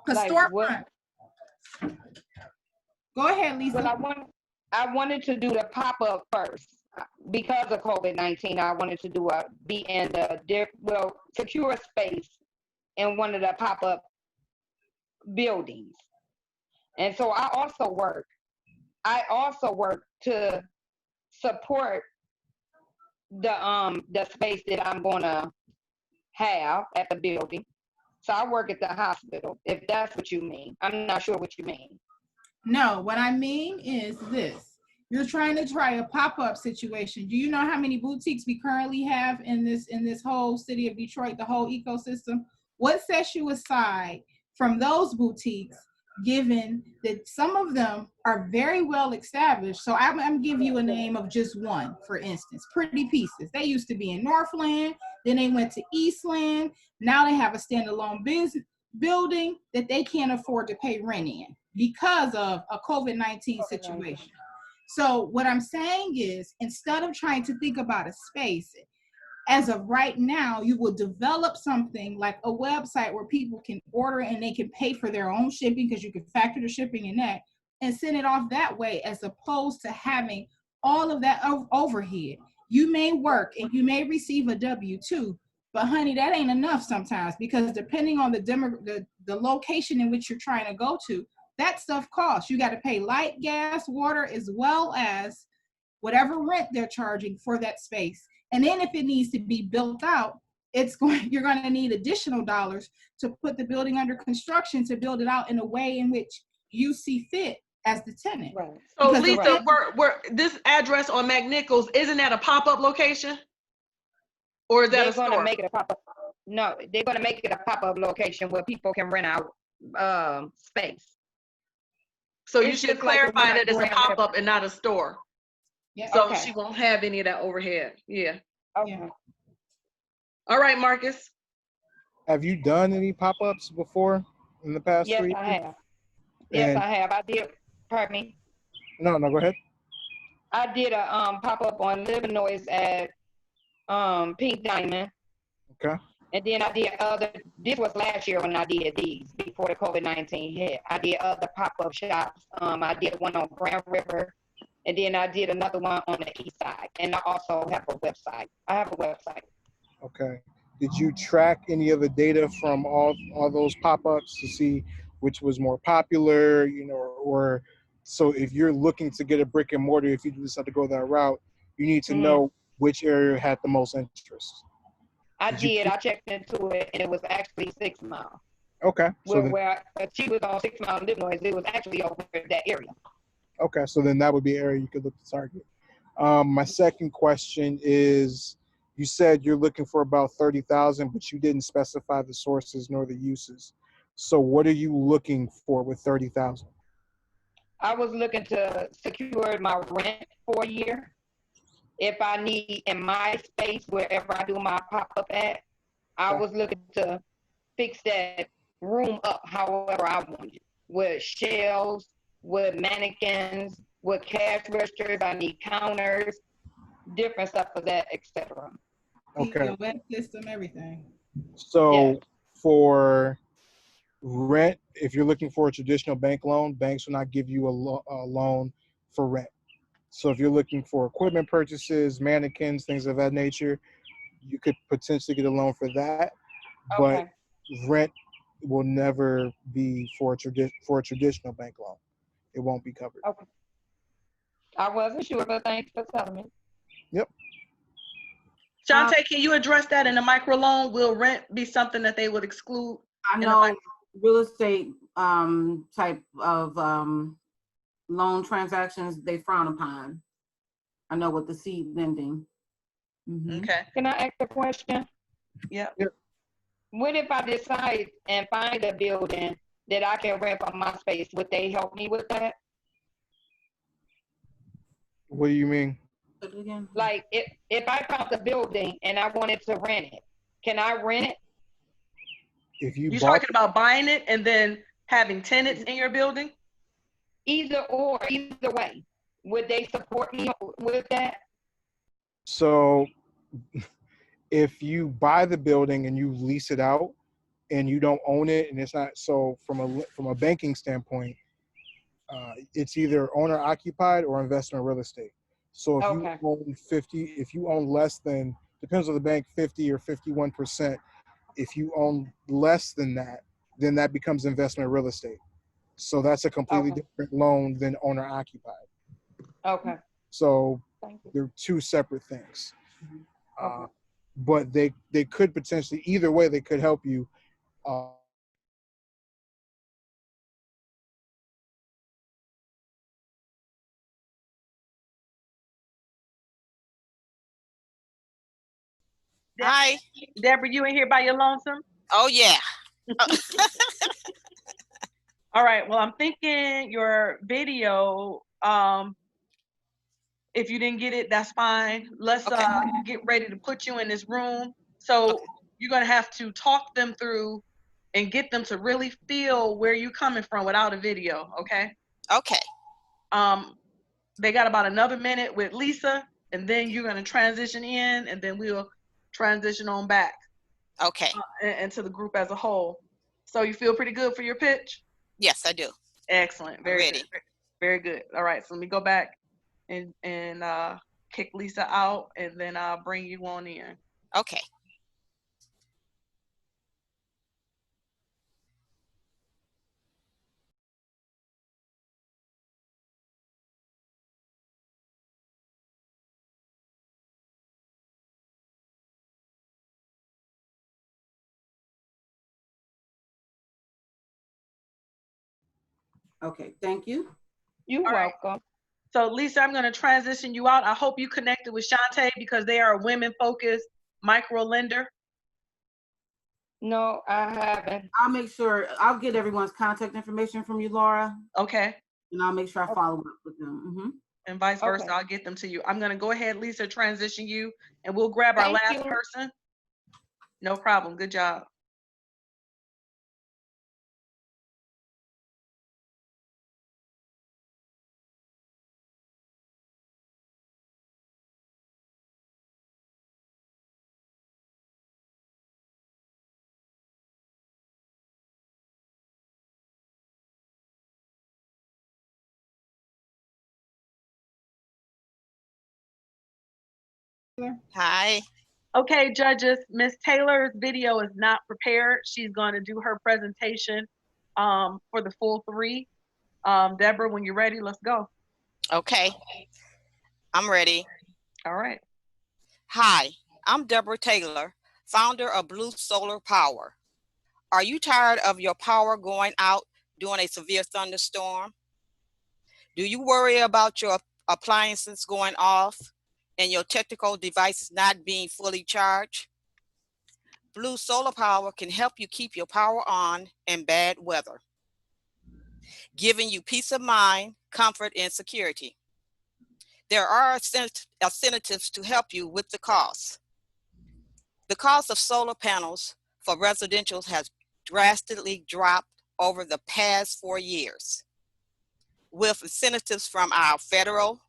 Because storefront. Go ahead, Lisa. Well, I wanted to do the pop-up first. Because of COVID-19, I wanted to be in secure space in one of the pop-up buildings. And so I also work to support the space that I'm gonna have at the building. So I work at the hospital, if that's what you mean. I'm not sure what you mean. No, what I mean is this. You're trying to try a pop-up situation. Do you know how many boutiques we currently have in this whole city of Detroit, the whole ecosystem? What sets you aside from those boutiques, given that some of them are very well established? So I'm giving you a name of just one, for instance, Pretty Pieces. They used to be in Northland, then they went to Eastland. Now they have a standalone business building that they can't afford to pay rent in because of a COVID-19 situation. So what I'm saying is, instead of trying to think about a space, as of right now, you will develop something like a website where people can order and they can pay for their own shipping, because you can factor the shipping in that, and send it off that way, as opposed to having all of that overhead. You may work and you may receive a W-2, but honey, that ain't enough sometimes, because depending on the location in which you're trying to go to, that stuff costs. You got to pay light, gas, water, as well as whatever rent they're charging for that space. And then if it needs to be built out, you're going to need additional dollars to put the building under construction to build it out in a way in which you see fit as the tenant. Right. So because Lisa, we're this address on McNichols, isn't that a pop-up location? Or is that a store? They're going to make it a pop-up. No, they're going to make it a pop-up location where people can rent out space. So you should clarify that it's a pop-up and not a store. Yeah. So she won't have any of that overhead. Yeah. Okay. Yeah. All right, Marcus. Have you done any pop-ups before in the past 3 years? Yes, I have. Yes, I have. I did. Pardon me. No, go ahead. I did a pop-up on Livernois at Pink Diamond. Okay. And then I did this was last year when I did these, before the COVID-19 hit. I did other pop-up shops. I did one on Grand River, and then I did another one on the east side. And I also have a website. I have a website. Okay. Did you track any of the data from all those pop-ups to see which was more popular, or so if you're looking to get a brick and mortar, if you decide to go that route, you need to know which area had the most interest? I did. I checked into it, and it was actually 6 Mile. Okay. So where she was on 6 Mile Livernois, it was actually over that area. Okay, so then that would be an area you could look to target. My second question is, you said you're looking for about 30,000, but you didn't specify the sources nor the uses. So what are you looking for with 30,000? I was looking to secure my rent for a year. If I need in my space, wherever I do my pop-up at, I was looking to fix that room up however I want it, with shelves, with mannequins, with cash registers. I need counters, different stuff for that, etc. Okay. Web system, everything. So for rent, if you're looking for a traditional bank loan, banks will not give you a loan for rent. So if you're looking for equipment purchases, mannequins, things of that nature, you could potentially get a loan for that. But rent will never be for a traditional bank loan. It won't be covered. Okay. I wasn't sure, but thanks for telling me. Yep. Shantae, can you address that in a microloan? Will rent be something that they would exclude? I know real estate type of loan transactions, they frown upon. I know with the seed lending. Okay. Can I ask a question? Yep. What if I decide and find a building that I can rent from my space? Would they help me with that? What do you mean? Like if I found a building and I wanted to rent it, can I rent it? If you're talking about buying it and then having tenants in your building? Either way. Would they support me with that? So if you buy the building and you lease it out and you don't own it, and it's not, so from a banking standpoint, it's either owner occupied or investment real estate. So if you own less than, depends on the bank, 50 or 51%. If you own less than that, then that becomes investment real estate. So that's a completely different loan than owner occupied. Okay. So they're two separate things. But they could potentially, either way, they could help you. Hi. Deborah, you in here by your lonesome? Oh, yeah. All right. Well, I'm thinking your video, if you didn't get it, that's fine. Let's get ready to put you in this room. So you're going to have to talk them through and get them to really feel where you're coming from without a video, okay? Okay. They got about another minute with Lisa, and then you're going to transition in, and then we'll transition on back. Okay. And to the group as a whole. So you feel pretty good for your pitch? Yes, I do. Excellent. Very ready. good. Very good. All right. So let me go back and kick Lisa out, and then I'll bring you on in. Okay. Okay, thank you. You're welcome. So Lisa, I'm going to transition you out. I hope you connected with Shantae because they are a women-focused micro lender. No, I haven't. I'll make sure, I'll get everyone's contact information from you, Laura. Okay. And I'll make sure I follow up with them. And vice versa, Okay. I'll get them to you. I'm going to go ahead, Lisa, transition you, and we'll grab our Thank last you. person. No problem. Good job. Hi. Okay, judges, Miss Taylor's video is not prepared. She's going to do her presentation for the full 3. Deborah, when you're ready, let's go. Okay. I'm ready. All right. Hi, I'm Deborah Taylor, founder of Blue Solar Power. Are you tired of your power going out during a severe thunderstorm? Do you worry about your appliances going off and your technical devices not being fully charged? Blue Solar Power can help you keep your power on in bad weather, giving you peace of mind, comfort, and security. There are incentives to help you with the cost. The cost of solar panels for residential has drastically dropped over the past 4 years, with incentives from our federal,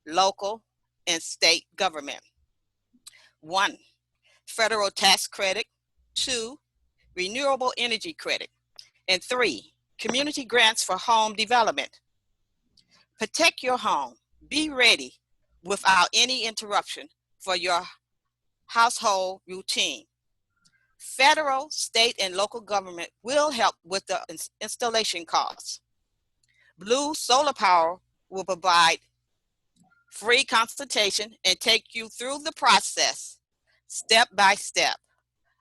local, and state government. 1, federal tax credit. 2, renewable energy credit. And 3, community grants for home development. Protect your home. Be ready without any interruption for your household routine. Federal, state, and local government will help with the installation costs. Blue Solar Power will provide free consultation and take you through the process, step by step,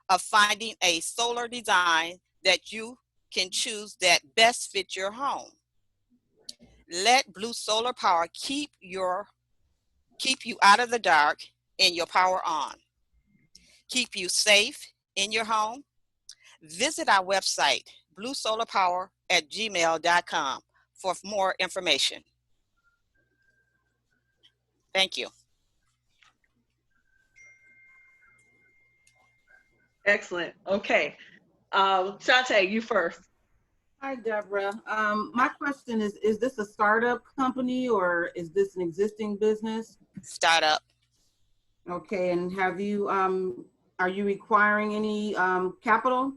of finding a solar design that you can choose that best fits your home. Let Blue Solar Power keep you out of the dark and your power on. Keep you safe in your home. Visit our website, bluesolarpower@gmail.com, for more information. Thank you. Excellent. Okay. Shantae, you first. Hi, Deborah. My question is this a startup company or is this an existing business? Startup. Okay, and have you, are you requiring any capital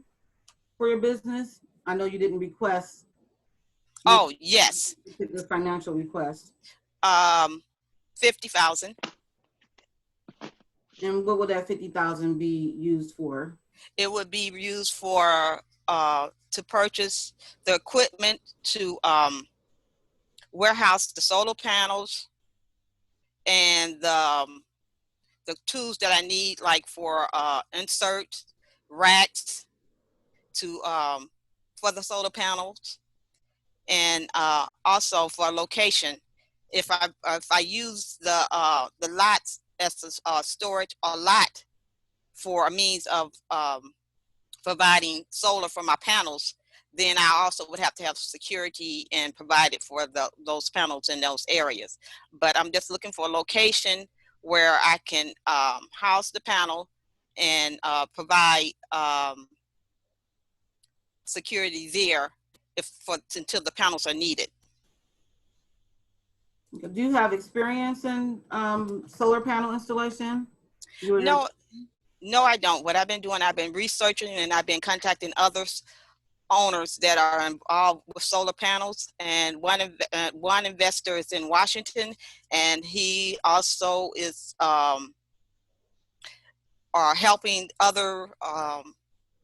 for your business? I know you didn't request. Oh, yes. The financial request. 50,000. And what would that 50,000 be used for? It would be used for to purchase the equipment to warehouse the solar panels and the tools that I need, like for insert racks to for the solar panels, and also for location. If I use the lots as storage or lot, for a means of providing solar for my panels, then I also would have to have security and provide it for those panels in those areas. But I'm just looking for a location where I can house the panel and provide security there until the panels are needed. Do you have experience in solar panel installation? No, I don't. What I've been doing, I've been researching and I've been contacting others, owners that are involved with solar panels. And one investor is in Washington, and he also is helping other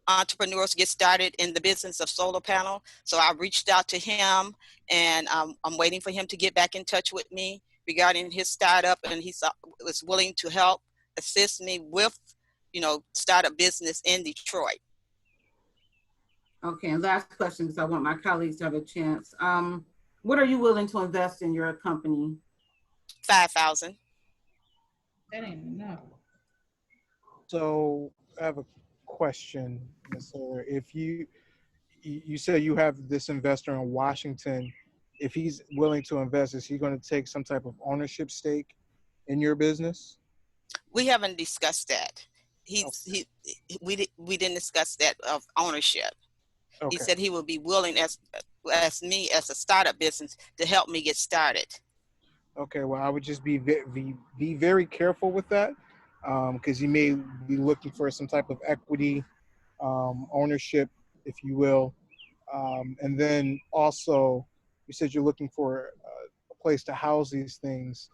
entrepreneurs get started in the business of solar panel. So I reached out to him, and I'm waiting for him to get back in touch with me regarding his startup, and he was willing to help assist me with, start a business in Detroit. Okay, and last question, because I want my colleagues to have a chance. What are you willing to invest in your company? $5,000. That ain't enough. So I have a question, Ms. Solar. If you say you have this investor in Washington, if he's willing to invest, is he going to take some type of ownership stake in your business? We haven't discussed that. We didn't discuss that of ownership. Okay. He said he would be willing as me as a startup business to help me get started. Okay, well, I would just be very careful with that, because you may be looking for some type of equity ownership, if you will. And then also, you said you're looking for a place to house these things.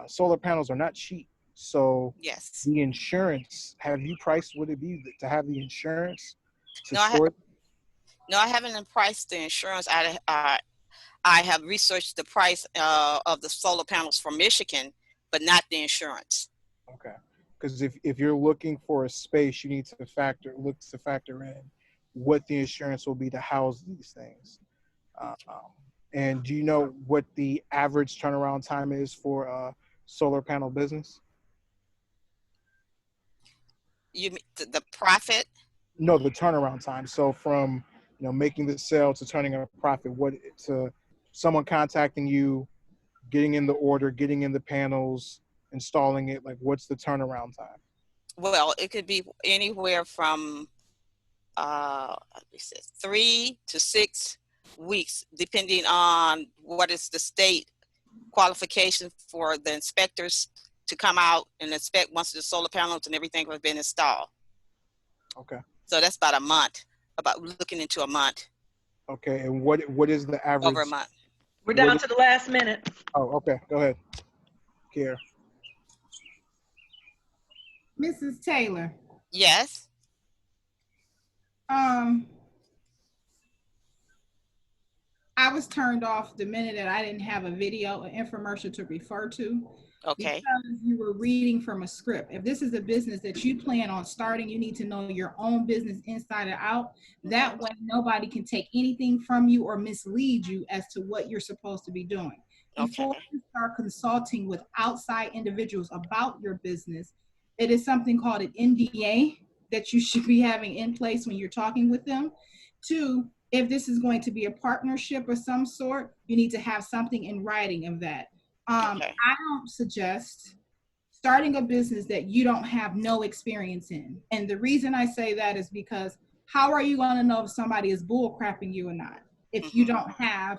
Solar panels are not cheap. So yes, the insurance, have you priced what it be to have the insurance to No, store? No, I haven't priced the insurance. I have researched the price of the solar panels from Michigan, but not the insurance. Okay, because if you're looking for a space, you need to factor in what the insurance will be to house these things. And do you know what the average turnaround time is for a solar panel business? You mean the profit? No, the turnaround time. So from making the sale to turning a profit, to someone contacting you, getting in the order, getting in the panels, installing it, like what's the turnaround time? Well, it could be anywhere from 3 to 6 weeks, depending on what is the state qualification for the inspectors to come out and inspect once the solar panels and everything has been installed. Okay. So that's about a month, looking into a month. Okay, and what is the average? Over a month. We're down to the last minute. Oh, okay, go ahead. Kier. Mrs. Taylor. Yes. I was turned off the minute that I didn't have a video, an infomercial to refer to. Okay. Because you were reading from a script. If this is a business that you plan on starting, you need to know your own business inside and out. That way nobody can take anything from you or mislead you as to what you're supposed to be doing. Before you start consulting with outside individuals about your business, it is something called an NDA that you should be having in place when you're talking with them. 2, if this is going to be a partnership of some sort, you need to have something in writing of that. I don't suggest starting a business that you don't have no experience in. And the reason I say that is because how are you going to know if somebody is bull crapping you or not if you don't have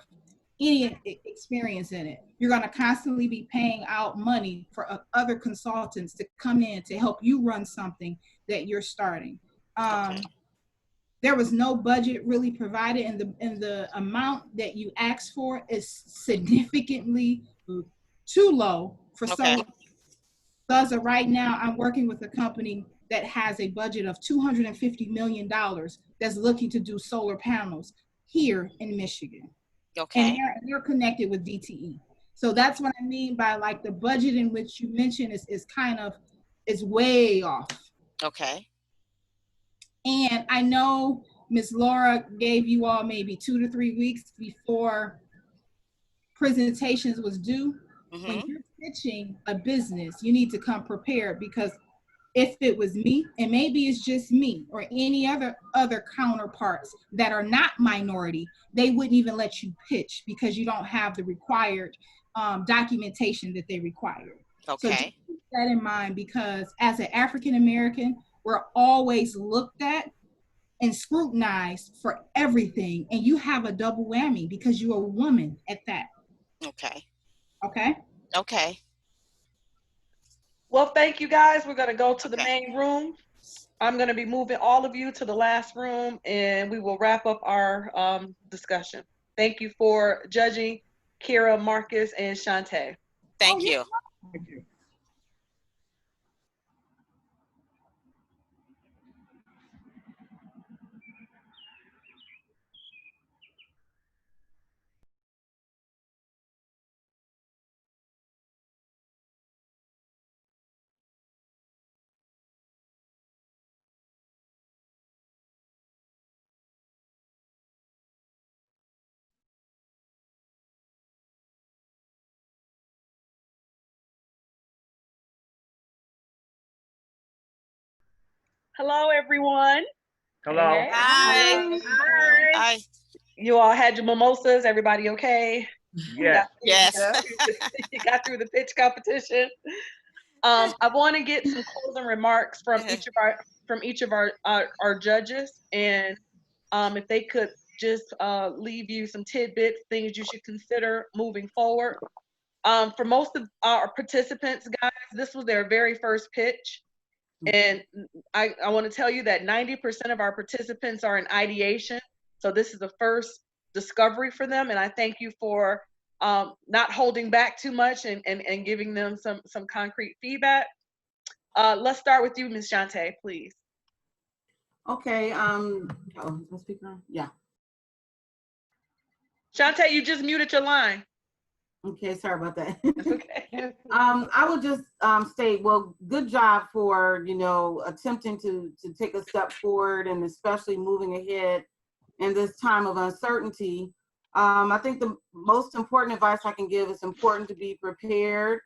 any experience in it? You're going to constantly be paying out money for other consultants to come in to help you run something that you're starting. There was no budget really provided, and the amount that you asked for is significantly too low for solar. So as of right now, I'm working with a company that has a budget of $250 million that's looking to do solar panels here in Michigan. Okay. And they're connected with DTE. So that's what I mean by like the budget in which you mentioned is way off. Okay. And I know Ms. Laura gave you all maybe 2 to 3 weeks before presentations was due. When you're pitching a business, you need to come prepared because if it was me, and maybe it's just me or any other counterparts that are not minority, they wouldn't even let you pitch because you don't have the required documentation that they require. So just keep that in mind, because as an African American, we're always looked at and scrutinized for everything, and you have a double whammy because you're a woman at that. Okay. Okay. Okay. Well, thank you guys. We're going to go to the main room. I'm going to be moving all of you to the last room, and we will wrap up our discussion. Thank you for judging, Kira, Marcus, and Shantae. Thank you. Thank you. Hello, everyone. Hello. Hey. Hi. Hi. Hi. You all had your mimosas. Everybody okay? Yes. Yes. You got through the pitch competition. I want to get some closing remarks from each of our judges, and if they could just leave you some tidbits, things you should consider moving forward. For most of our participants, guys, this was their very first pitch. And I want to tell you that 90% of our participants are in ideation. So this is the first discovery for them. And I thank you for not holding back too much and giving them some concrete feedback. Let's start with you, Ms. Shantae, please. Okay. Oh, is my speaker on? Yeah. Shantae, you just muted your line. Okay, sorry about that. Okay. I would just state, well, good job for, attempting to take a step forward, and especially moving ahead in this time of uncertainty. I think the most important advice I can give is important to be prepared.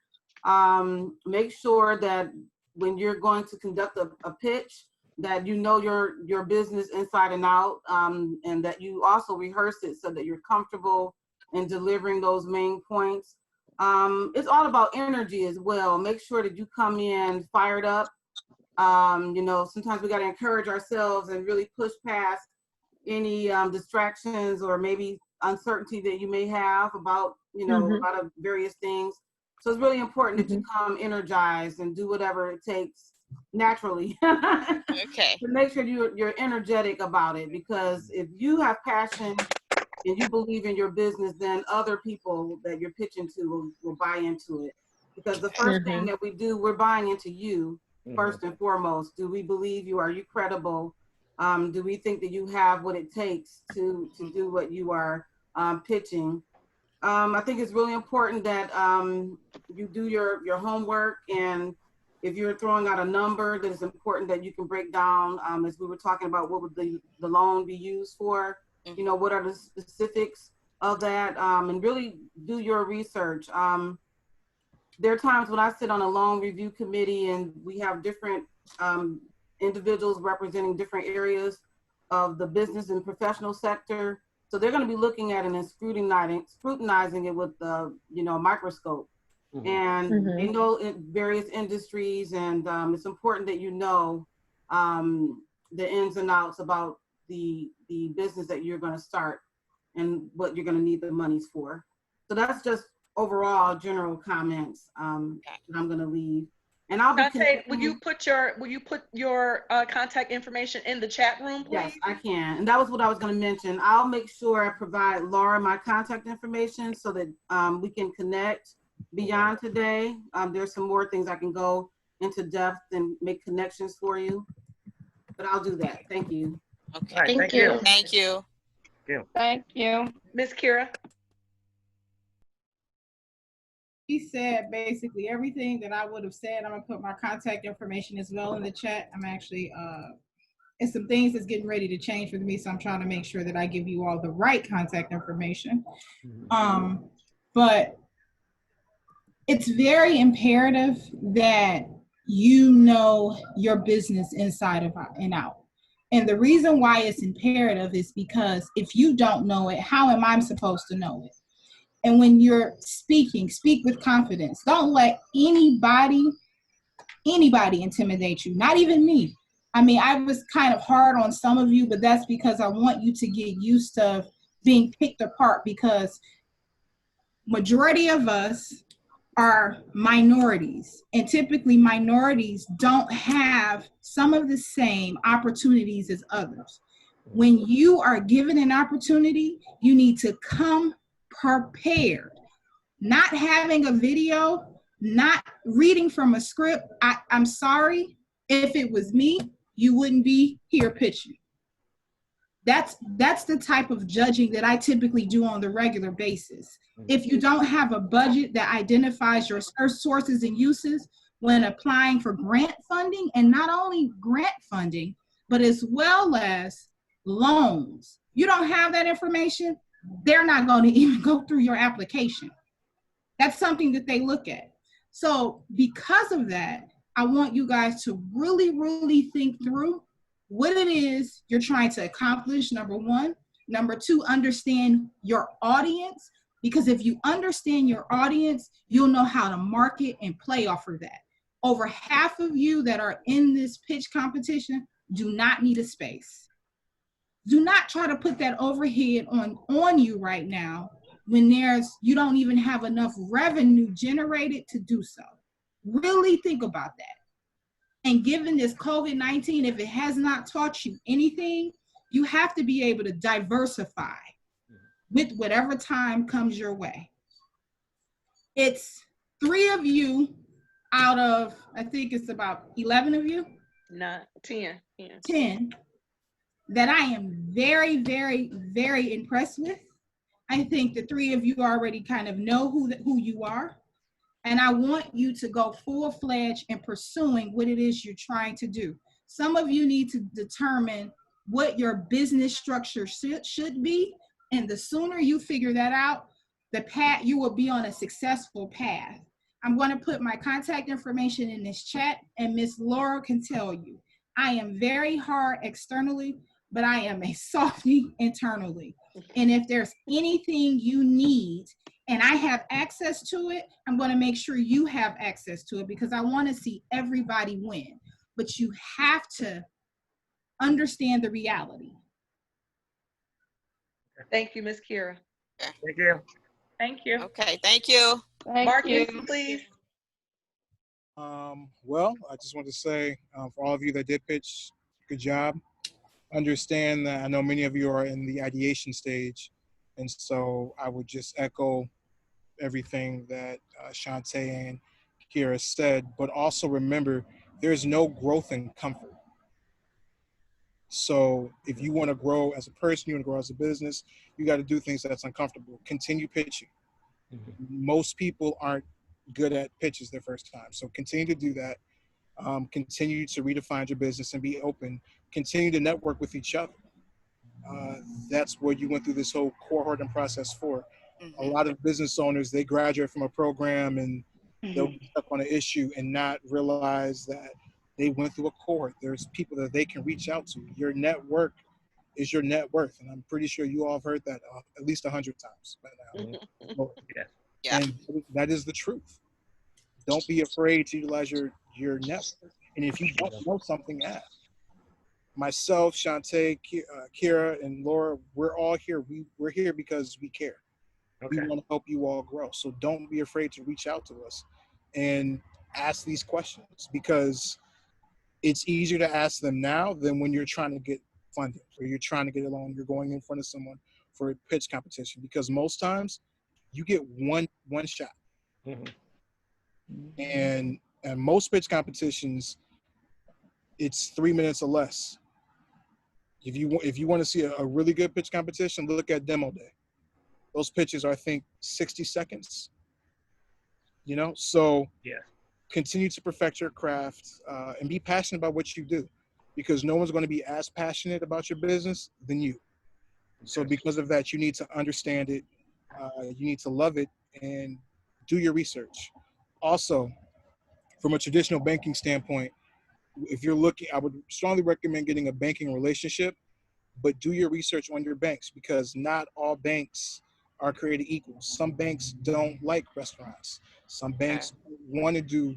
Make sure that when you're going to conduct a pitch, that you know your business inside and out, and that you also rehearse it so that you're comfortable in delivering those main points. It's all about energy as well. Make sure that you come in fired up. Sometimes we got to encourage ourselves and really push past any distractions or maybe uncertainty that you may have about, a lot of various things. So it's really important that you come energized and do whatever it takes naturally Okay. to make sure you're energetic about it, because if you have passion and you believe in your business, then other people that you're pitching to will buy into it. Because the first thing that we do, we're buying into you first and foremost. Do we believe you? Are you credible? Do we think that you have what it takes to do what you are pitching? I think it's really important that you do your homework, and if you're throwing out a number, that it's important that you can break down, as we were talking about, what would the loan be used for? What are the specifics of that, and really do your research. There are times when I sit on a loan review committee and we have different individuals representing different areas of the business and professional sector. So they're going to be looking at it and scrutinizing it with the microscope. And they know in various industries, and it's important that you know the ins and outs about the business that you're going to start and what you're going to need the monies for. So that's just overall general comments that I'm going to leave. And I'll be will you put your contact information in the chat room, please? Yes, I can. And that was what I was going to mention. I'll make sure I provide Laura my contact information so that we can connect beyond today. There's some more things I can go into depth and make connections for you, but I'll do that. Thank you. Okay. Right, Thank you. Thank you. Thank you. Ms. Kira. He said basically everything that I would have said. I'm gonna put my contact information as well in the chat. I'm actually it's some things that's getting ready to change with me, so I'm trying to make sure that I give you all the right contact information. But it's very imperative that you know your business inside of and out. And the reason why it's imperative is because if you don't know it, how am I supposed to know it? And when you're speaking, speak with confidence. Don't let anybody intimidate you, not even me. I mean, I was kind of hard on some of you, but that's because I want you to get used to being picked apart, because majority of us are minorities, and typically minorities don't have some of the same opportunities as others. When you are given an opportunity, you need to come prepared. Not having a video, not reading from a script. I'm sorry, if it was me, you wouldn't be here pitching. That's the type of judging that I typically do on the regular basis. If you don't have a budget that identifies your sources and uses when applying for grant funding, and not only grant funding, but as well as loans, you don't have that information, they're not going to even go through your application. That's something that they look at. So because of that, I want you guys to really, really think through what it is you're trying to accomplish, number one. Number two, understand your audience, because if you understand your audience, you'll know how to market and play off of that. Over half of you that are in this pitch competition do not need a space. Do not try to put that overhead on you right now when you don't even have enough revenue generated to do so. Really think about that. And given this COVID-19, if it has not taught you anything, you have to be able to diversify with whatever time comes your way. It's 3 of you out of, I think it's about 11 of you? 10. 10 that I am very, very, very impressed with. I think the 3 of you already kind of know who you are. And I want you to go full-fledged in pursuing what it is you're trying to do. Some of you need to determine what your business structure should be. And the sooner you figure that out, the path, you will be on a successful path. I'm going to put my contact information in this chat, and Miss Laura can tell you. I am very hard externally, but I am a softie internally. And if there's anything you need, and I have access to it, I'm going to make sure you have access to it, because I want to see everybody win. But you have to understand the reality. Thank you, Ms. Kira. Thank you. Thank you. Okay, thank you. Marcus, please. Well, I just want to say for all of you that did pitch, good job. Understand that I know many of you are in the ideation stage, and so I would just echo everything that Shantae and Kira said, but also remember, there's no growth in comfort. So if you want to grow as a person, you want to grow as a business, you got to do things that's uncomfortable. Continue pitching. Most people aren't good at pitches their first time. So continue to do that. Continue to redefine your business and be open. Continue to network with each other. That's what you went through this whole cohorting process for. A lot of business owners, they graduate from a program and they'll get stuck on an issue and not realize that they went through a cohort. There's people that they can reach out to. Your network is your net worth. And I'm pretty sure you all have heard that at least 100 times by now. Yeah. And that is the truth. Don't be afraid to utilize your network. And if you don't know something, ask. Myself, Shantae, Kira, and Laura, we're all here. We're here because we care. Okay. We want to help you all grow. So don't be afraid to reach out to us and ask these questions, because it's easier to ask them now than when you're trying to get funding or you're trying to get a loan. You're going in front of someone for a pitch competition, because most times you get one shot. And most pitch competitions, it's 3 minutes or less. If you want to see a really good pitch competition, look at Demo Day. Those pitches are, I think, 60 seconds. So continue to perfect your craft and be passionate about what you do, because no one's going to be as passionate about your business than you. So because of that, you need to understand it. You need to love it and do your research. Also, from a traditional banking standpoint, if you're looking, I would strongly recommend getting a banking relationship, but do your research on your banks, because not all banks are created equal. Some banks don't like restaurants. Some banks want to do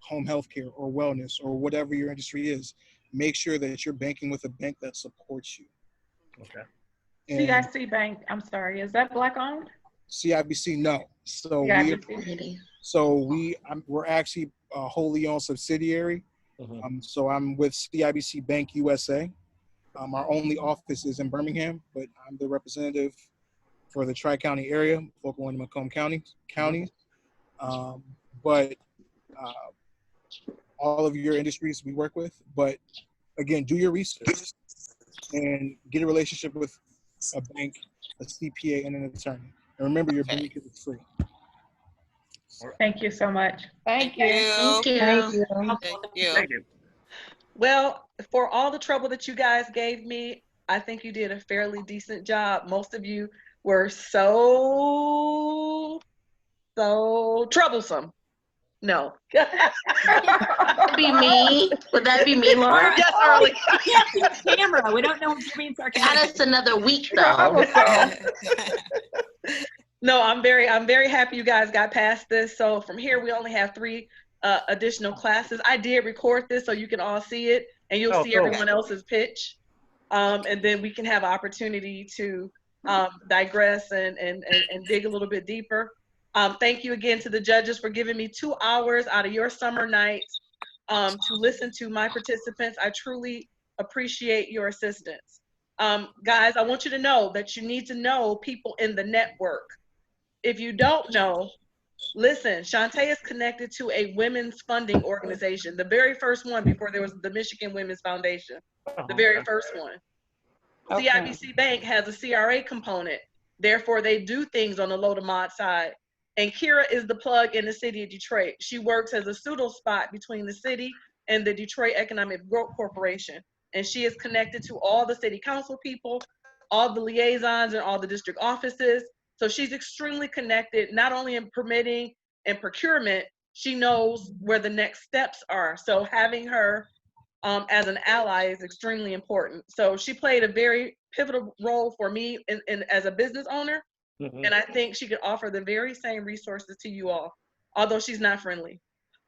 home health care or wellness or whatever your industry is. Make sure that you're banking with a bank that supports you. Okay. And CIC Bank, I'm sorry, is that Black owned? CIBC, no. So we're actually a wholly owned subsidiary. So I'm with CIBC Bank USA. Our only office is in Birmingham, but I'm the representative for the Tri-County area, Oklahoma and Macomb counties. But all of your industries we work with. But again, do your research and get a relationship with a bank, a CPA, and an attorney. And remember, your bank is free. Thank you so much. Thank you. Thank you. Thank you. Thank you. Well, for all the trouble that you guys gave me, I think you did a fairly decent job. Most of you were so troublesome. No. Be me? Would that be me, Laura? Yes, Early. Camera. We don't know if you're being sarcastic. Got us another week though. No, I'm very happy you guys got past this. So from here, we only have 3 additional classes. I did record this so you can all see it, and you'll see everyone else's pitch. And then we can have an opportunity to digress and dig a little bit deeper. Thank you again to the judges for giving me 2 hours out of your summer night to listen to my participants. I truly appreciate your assistance. Guys, I want you to know that you need to know people in the network. If you don't know, listen, Shantae is connected to a women's funding organization, the very first one before there was the Michigan Women's Foundation, the very first one. Okay. CIBC Bank has a CRA component. Therefore, they do things on the low to mod side. And Kira is the plug in the city of Detroit. She works as a pseudo spot between the city and the Detroit Economic Growth Corporation. And she is connected to all the city council people, all the liaisons and all the district offices. So she's extremely connected, not only in permitting and procurement, she knows where the next steps are. So having her as an ally is extremely important. So she played a very pivotal role for me in as a business owner. And I think she could offer the very same resources to you all, although she's not friendly.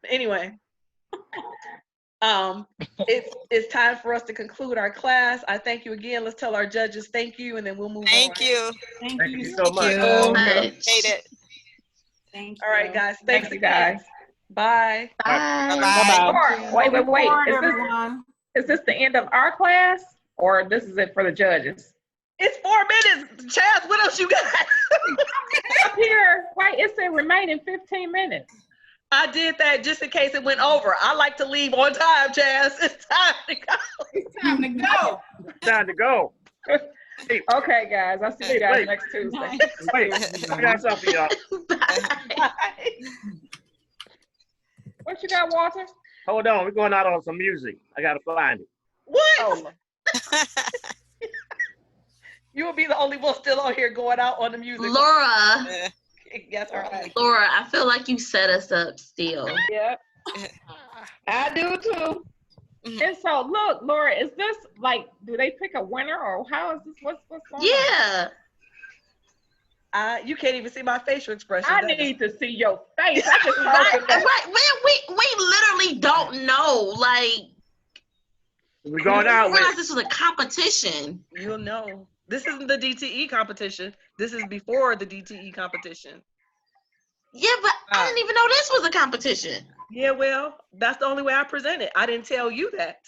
But anyway, it's time for us to conclude our class. I thank you again. Let's tell our judges thank you, and then we'll move on. Thank you. Thank you so much. Appreciate it. Thank you. All right, guys. Thanks you, again. guys. Bye. Bye-bye. Wait. Everyone. Is this the end of our class, or this is it for the judges? It's 4 minutes. Chaz, what else you got? Up here, wait, it said remaining 15 minutes. I did that just in case it went over. I like to leave on time, Chaz. It's time to go. It's time to go. Time to go. Okay, guys, I'll see you guys next Tuesday. Wait, I got something, y'all. What you got, Walter? Hold on, we're going out on some music. I gotta find it. What? You will be the only one still on here going out on the music. Laura. Yes, all right. Laura, I feel like you set us up still. Yep. I do too. And so, look, Laura, is this like, do they pick a winner, or how is this? What's going on? Yeah. You can't even see my facial expression. I need to see your face. I just right, man, we literally don't know. Like, we're going out. I realized this was a competition. You'll know. This isn't the DTE competition. This is before the DTE competition. Yeah, but I didn't even know this was a competition. Yeah, well, that's the only way I present it. I didn't tell you that.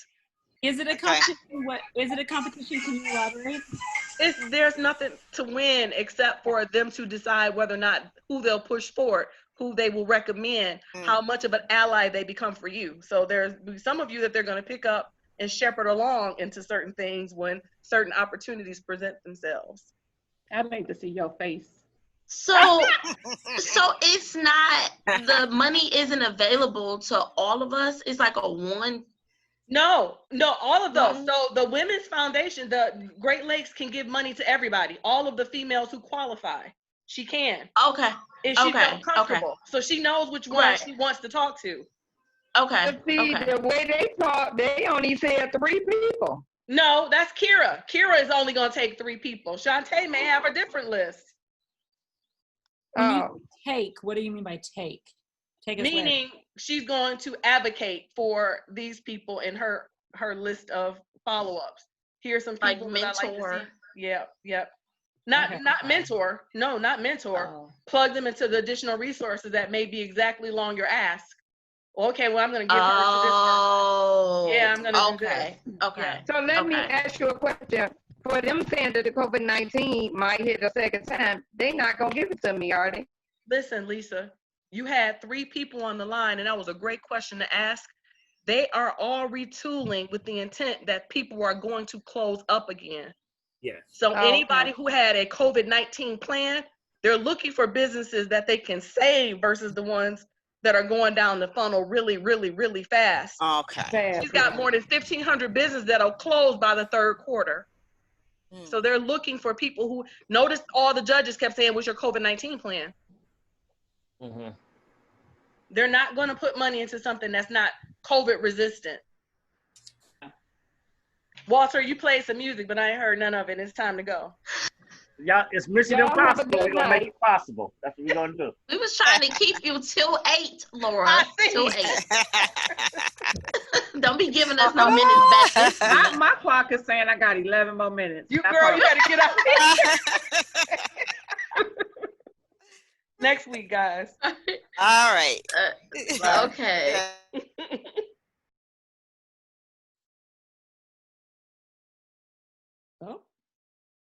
Is it a competition? What is it a competition? Can you elaborate? There's nothing to win except for them to decide whether or not who they'll push forward, who they will recommend, how much of an ally they become for you. So there's some of you that they're going to pick up and shepherd along into certain things when certain opportunities present themselves. I need to see your face. So it's not, the money isn't available to all of us. It's like a one. No, all of those. So the Women's Foundation, the Great Lakes can give money to everybody, all of the females who qualify. she can. Okay. If she Okay, felt comfortable. So she knows which one Right. she wants to talk to. Okay. But see, Okay. the way they talk, they only said 3 people. No, that's Kira. Kira is only going to take 3 people. Shantae may have a different list. When you Oh, take, what do you mean by take? Take us where? Meaning she's going to advocate for these people in her list of follow-ups. Here's some Like people that I like to mentor. see. Yep. Not Okay. not mentor. No, not mentor. Oh. Plug them into the additional resources that may be exactly along your ask. Okay, well, I'm going to give her to this person. Oh. Yeah, I'm gonna do Okay. this. Okay. so let me Okay. ask you a question. For them saying that the COVID-19 might hit a second time, they not gonna give it to me, are they? Listen, Lisa, you had 3 people on the line, and that was a great question to ask. They are all retooling with the intent that people are going to close up again. Yes. So Oh, anybody okay. who had a COVID-19 plan, they're looking for businesses that they can save versus the ones that are going down the funnel really, really, really fast. Okay. Fast, She's got yeah. more than 1,500 businesses that'll close by the 3rd quarter. Mm. So they're looking for people who noticed all the judges kept saying, what's your COVID-19 plan? Mm-hmm. They're not going to put money into something that's not COVID resistant. Walter, you played some music, but I ain't heard none of it. It's time to go. Y'all, it's Mission Y'all have a Impossible. good We're gonna make night. it possible. That's what we're gonna do. We was trying to keep you till 8, Laura. I see. Till 8. Don't be giving us no minutes back this week. My clock is saying I got 11 more minutes. You That's girl, why- you better get out next week, guys. All right. Okay. Oh.